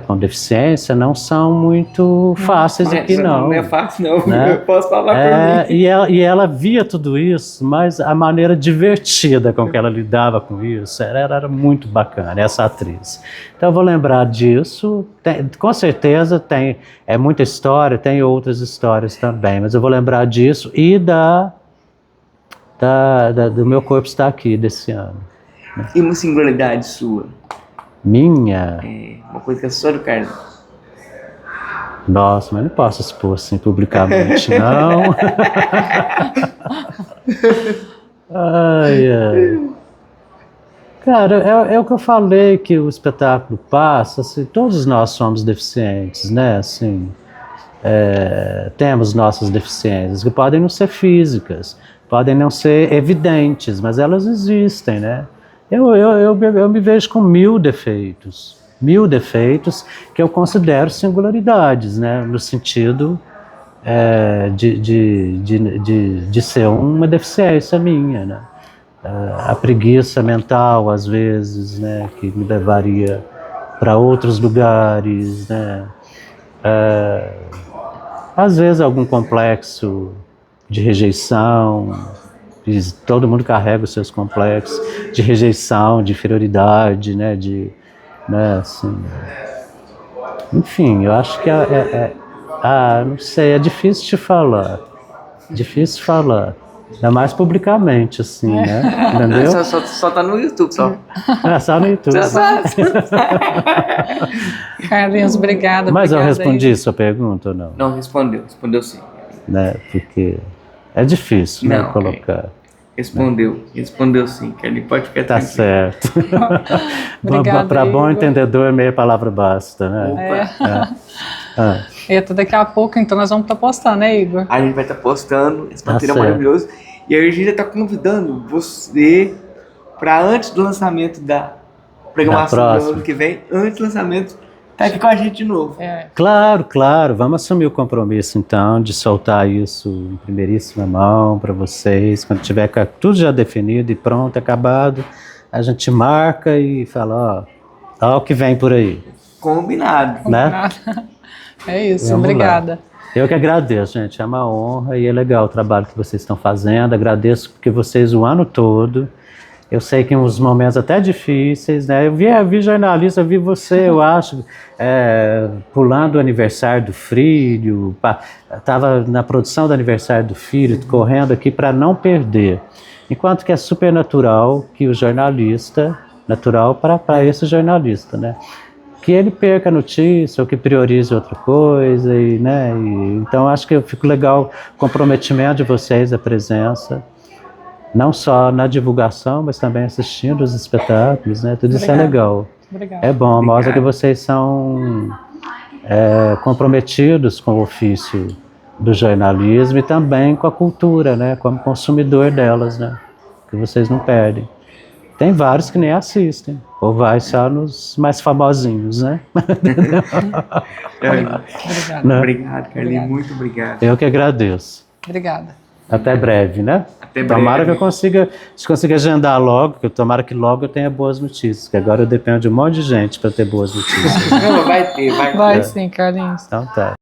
com deficiência não são muito fáceis aqui, não. Não é fácil, não. Né? Eu posso falar por mim. E ela via tudo isso, mas a maneira divertida com que ela lidava com isso era muito bacana, essa atriz. Então eu vou lembrar disso, com certeza é muita história, tem outras histórias também, mas eu vou lembrar disso e do Meu Corpo Está Aqui desse ano. E uma singularidade sua? Minha? Uma coisa que é só do Carlos. Nossa, mas não posso expor assim publicamente, não. Ai. Cara, é o que eu falei, que o espetáculo passa, assim, todos nós somos deficientes, né, assim, temos nossas deficiências, que podem não ser físicas, podem não ser evidentes, mas elas existem, né. Eu me vejo com 1000 defeitos que eu considero singularidades, né, no sentido de ser uma deficiência minha, né. A preguiça mental, às vezes, né, que me levaria para outros lugares, né, às vezes algum complexo de rejeição. Todo mundo carrega os seus complexos de rejeição, de inferioridade, né, assim. Enfim, eu acho que não sei, é difícil de falar, ainda mais publicamente, assim, né, entendeu? Só tá no YouTube, só. Só no YouTube. Carlinhos, obrigada. Mas eu respondi sua pergunta ou não? Não, respondeu sim. Né, porque é difícil, né, colocar. Respondeu sim, Kelly, pode ficar tranquilo. Tá certo. Para bom entendedor, meia palavra basta, né? Eita, daqui a pouco, então, nós vamos estar postando, né, Igor? A gente vai estar postando esse material maravilhoso. E a gente já está convidando você para antes do lançamento da programação do ano que vem, antes do lançamento, tá aqui com a gente de novo. Claro. Vamos assumir o compromisso, então, de soltar isso em primeiríssima mão para vocês. Quando tiver tudo já definido e pronto, acabado, a gente marca e fala, ó o que vem por aí. Combinado. Né? É isso, Vamos obrigada. Lá. Eu que agradeço, gente. É uma honra e é legal o trabalho que vocês estão fazendo. Agradeço porque vocês o ano todo. Eu sei que em uns momentos até difíceis, né? Eu vi jornalista, vi você, eu acho, pulando o aniversário do filho, estava na produção do aniversário do filho, correndo aqui para não perder. Enquanto que é super natural que o jornalista, natural para esse jornalista, né? Que ele perca a notícia ou que priorize outra coisa, né? Então acho que fico legal o comprometimento de vocês, a presença. Não só na divulgação, mas também assistindo os espetáculos, né? Tudo isso é legal. Obrigada. É bom, mostra que vocês são comprometidos com o ofício do jornalismo e também com a cultura, né? Como consumidor delas, né? Que vocês não perdem. Tem vários que nem assistem, ou vai só nos mais famosinhos, né? Obrigado, Carlinhos, muito obrigado. Eu que agradeço. Obrigada. Até breve, né? Até breve. Tomara que eu consiga agendar logo, tomara que logo eu tenha boas notícias, que agora eu dependo de um monte de gente para ter boas notícias. Vai ter. Vai sim, Carlinhos. Então tá.